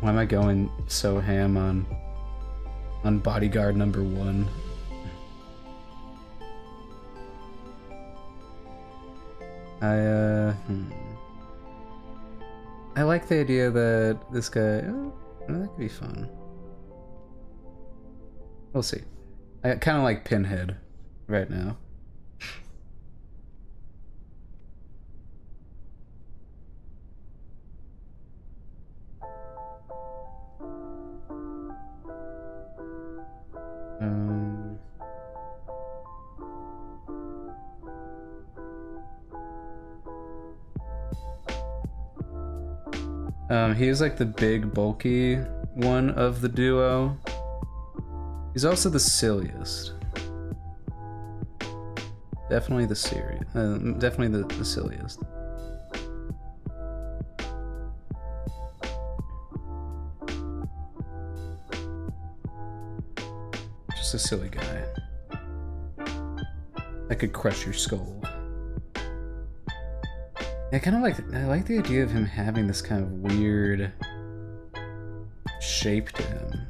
A: why am I going so ham on bodyguard number 1? I like the idea that this guy, oh, that could be fun. We'll see. I kind of like Pinhead right now. He is like the big, bulky one of the duo. He's also the silliest. Definitely the definitely the silliest. Just a silly guy that could crush your skull. I kind of like the idea of him having this kind of weird shape to him.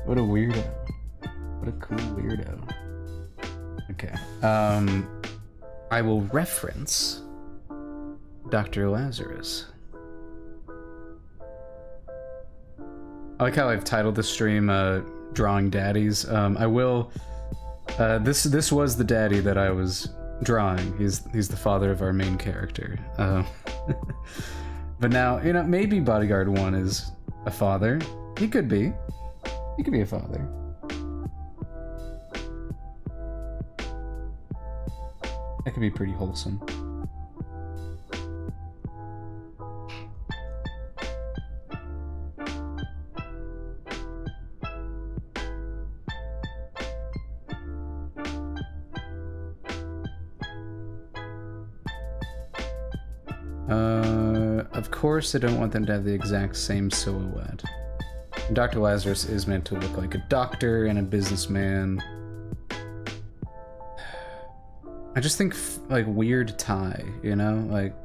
A: What a weirdo. What a cool weirdo. Okay. I will reference Dr. Lazarus. I like how I've titled the stream Drawing Daddies. I will this was the daddy that I was drawing. He's the father of our main character. But now, you know, maybe Bodyguard 1 is a father. He could be. He could be a father. That could be pretty wholesome. Of course, I don't want them to have the exact same silhouette. Dr. Lazarus is meant to look like a doctor and a businessman. I just think, like, weird tie, you know? Like...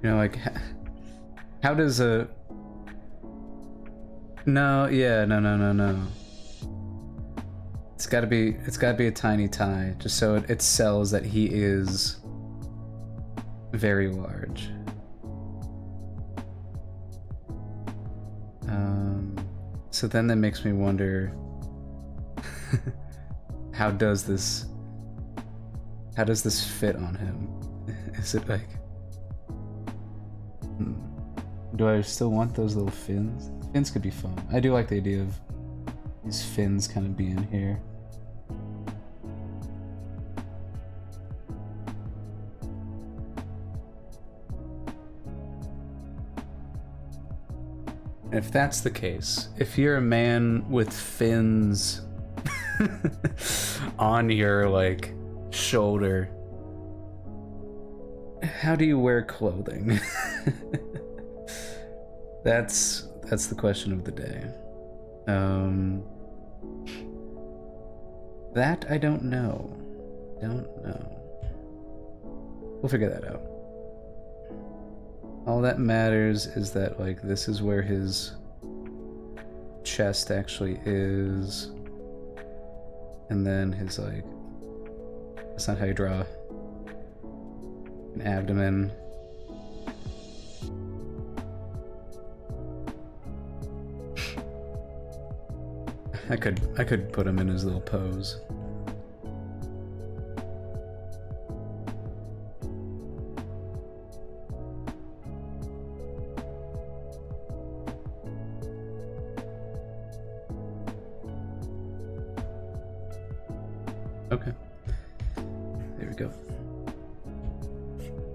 A: You know, like, how does a... No, yeah, no. It's gotta be a tiny tie, just so it sells that he is very large. So then that makes me wonder, how does this fit on him? Is it like... Do I still want those little fins? Fins could be fun. I do like the idea of these fins kind of being here. If that's the case, if you're a man with fins on your, like, shoulder, How do you wear clothing? That's the question of the day. That I don't know. We'll figure that out. All that matters is that, like, this is where his chest actually is. And then his, like... That's not how you draw an abdomen. I could put him in his little pose. Okay. There we go.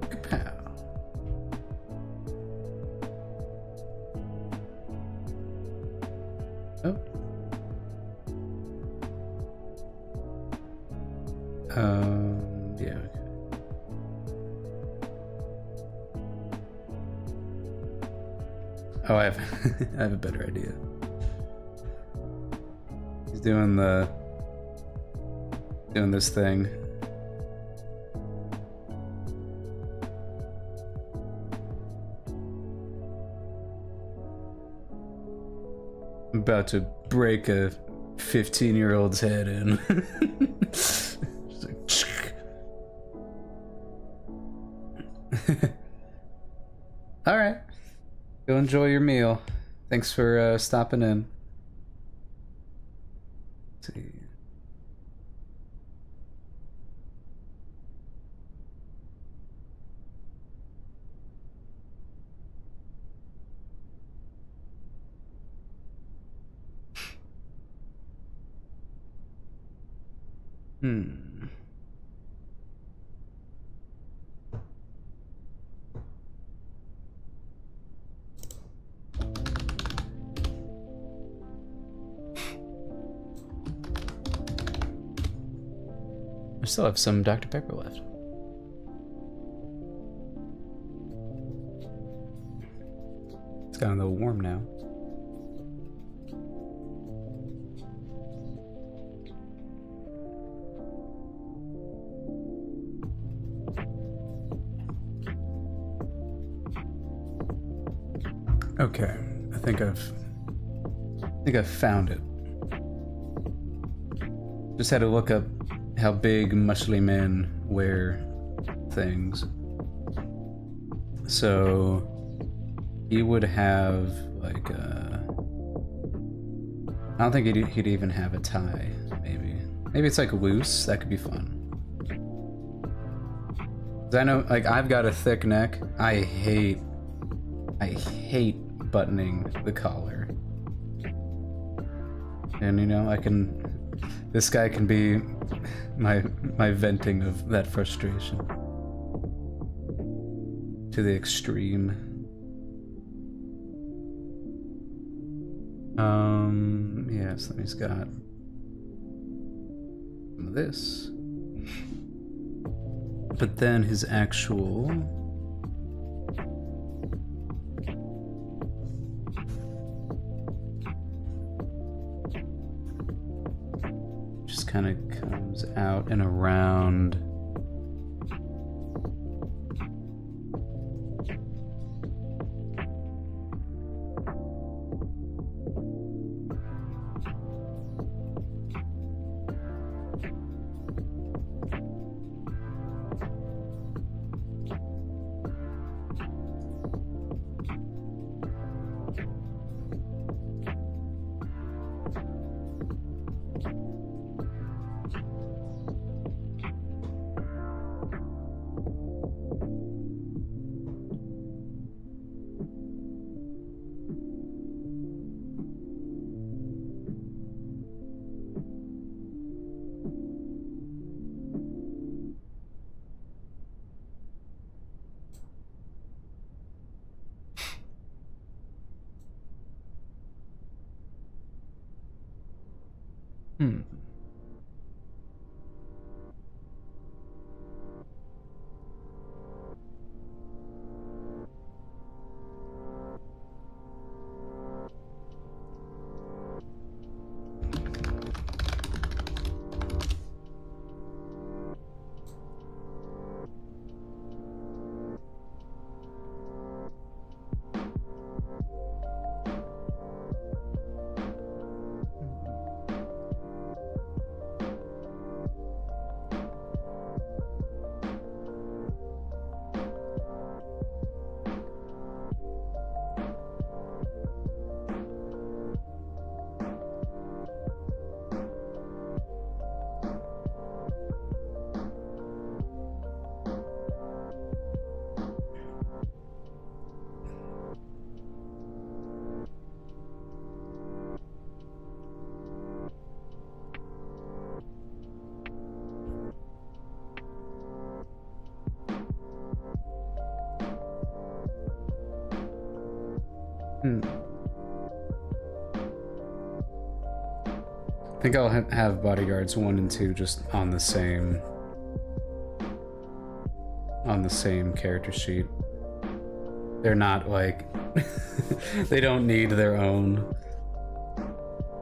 A: Kapow. Oh. Yeah, okay. Oh, I have I have a better idea. He's doing this thing. I'm about to break a 15-year-old's head in. All right, go enjoy your meal. Thanks for stopping in. Let's see. I still have some Dr. Pepper left. It's gotten a little warm now. Okay, I think I've found it. Just had to look up how big muscly men wear things. So he would have like a... I don't think he'd even have a tie. Maybe it's like loose. That could be fun. 'Cause I know, like, I've got a thick neck. I hate buttoning the collar. And you know, this guy can be my venting of that frustration to the extreme. Yes, then he's got some of this. But then his actual just kind of comes out and around. I think I'll have bodyguards 1 and 2 just on the same character sheet. They're not like they don't need their own.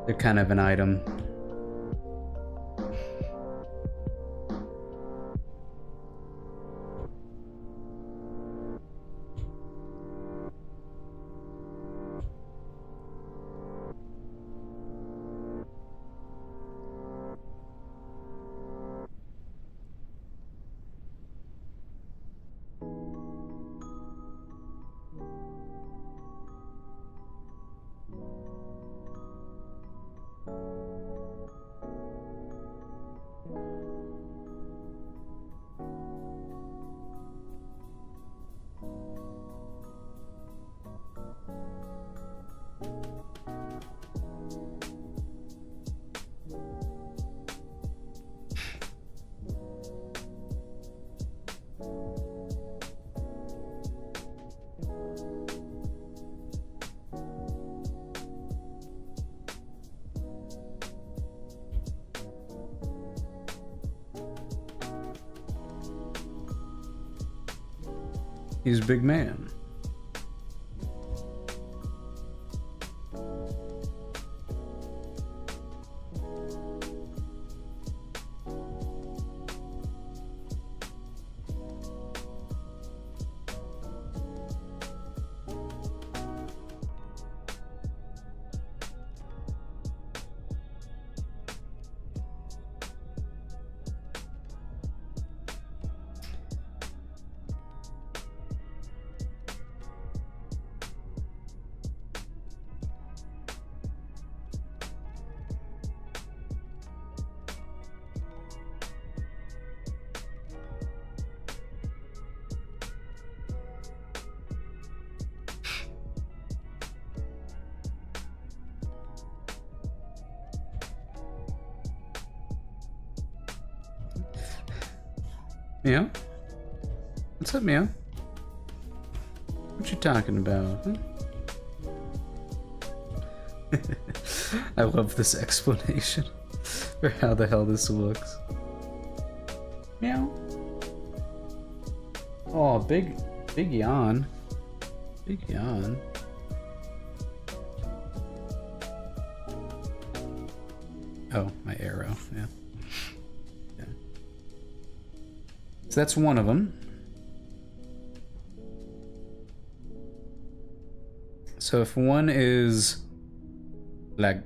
A: They're kind of an item. He's a big man. Meow? What's up, Meow? What you talking about? Huh? I love this explanation for how the hell this looks. Meow. Oh, big yawn. Big yawn. Oh, my arrow, yeah. So that's one of them. So if one is like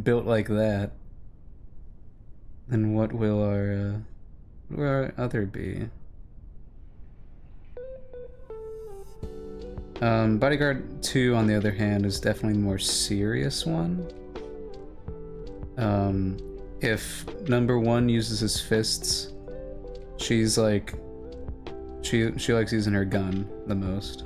A: built like that, then what will our other be? Bodyguard 2, on the other hand, is definitely the more serious one. If number 1 uses his fists, she's like, she likes using her gun the most.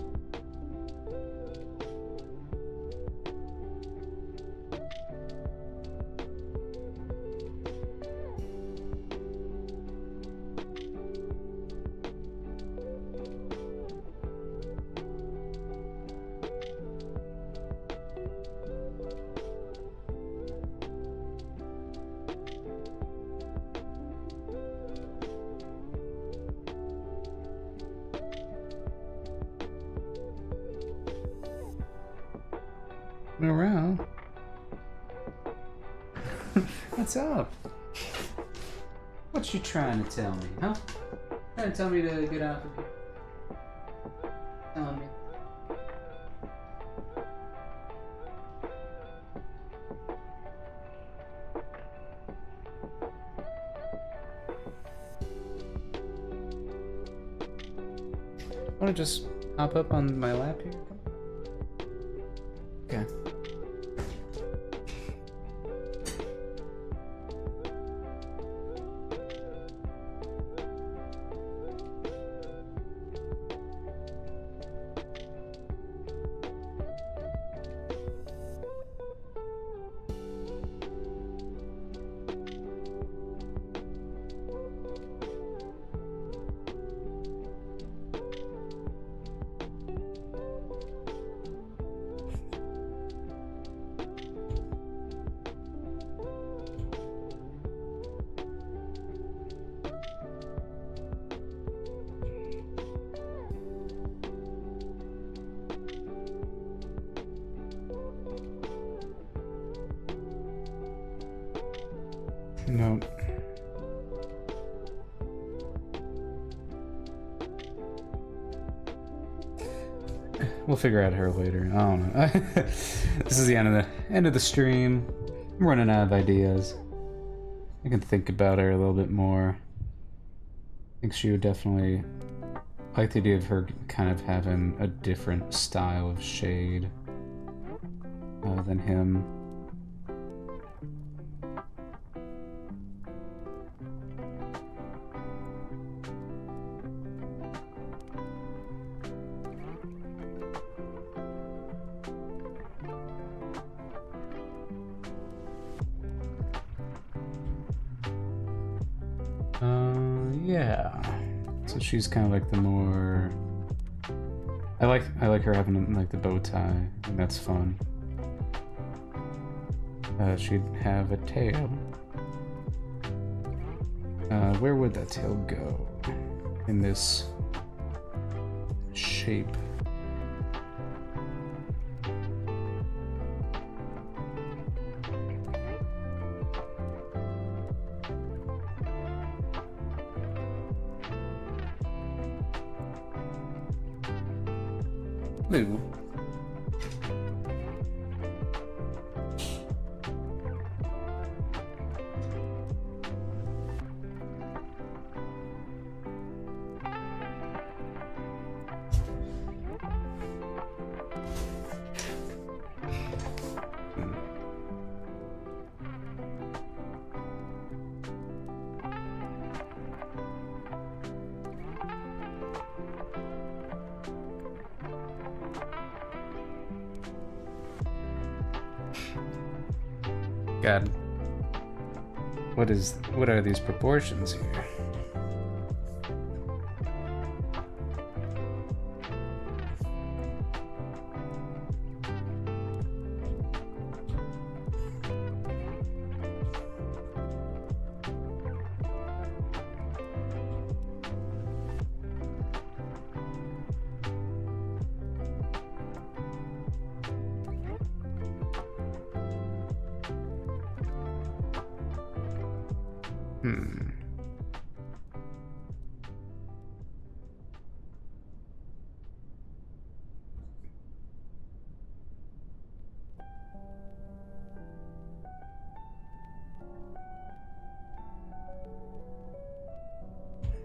A: Around. What's up? What you trying to tell me, huh? Trying to tell me to get out of here? Tell me. Want to just hop up on my lap here? Okay. No. We'll figure out her later. I don't know. This is the end of the stream. I'm running out of ideas. I can think about her a little bit more. I think she would definitely like the idea of her kind of having a different style of shade than him. Yeah. So she's kind of like the more. I like her having like the bow tie, and that's fun. She'd have a tail. Where would that tail go in this shape? Blue. God. What are these proportions here?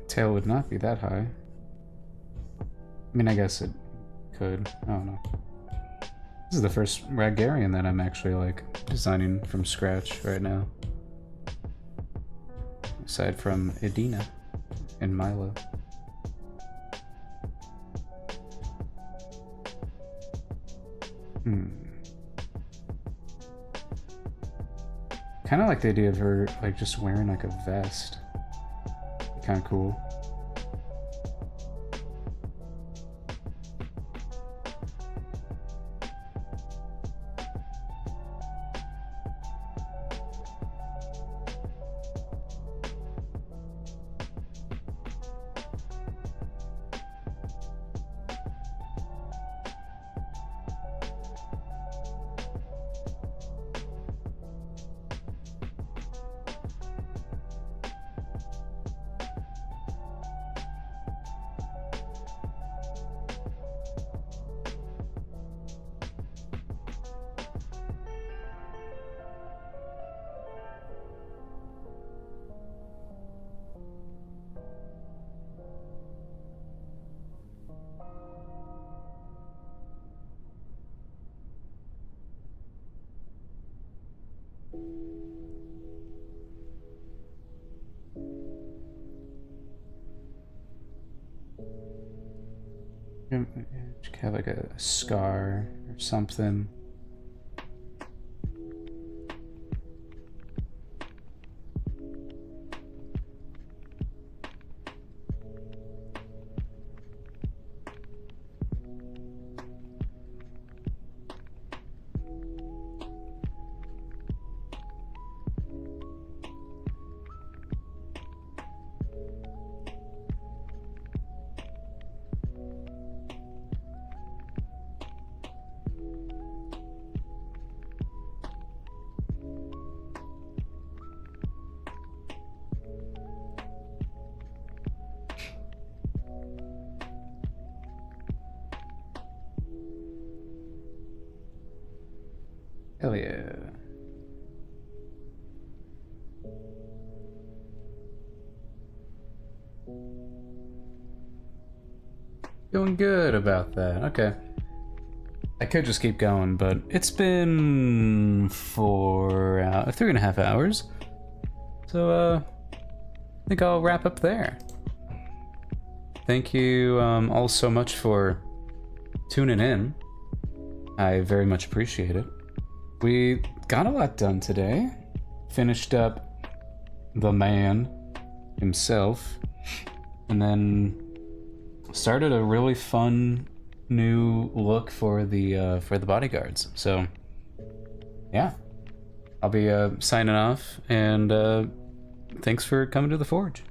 A: Tail would not be that high. I mean, I guess it could. I don't know. This is the first Ragarian that I'm actually like designing from scratch right now. Aside from Edina and Milo. Kind of like the idea of her like just wearing like a vest. Kind of cool. She could have like a scar or something. Hell yeah. Feeling good about that. Okay. I could just keep going, but it's been 3.5 hours. So, I think I'll wrap up there. Thank you all so much for tuning in. I very much appreciate it. We got a lot done today. Finished up the man himself, and then started a really fun new look for the bodyguards. So yeah, I'll be signing off, and thanks for coming to the Forge.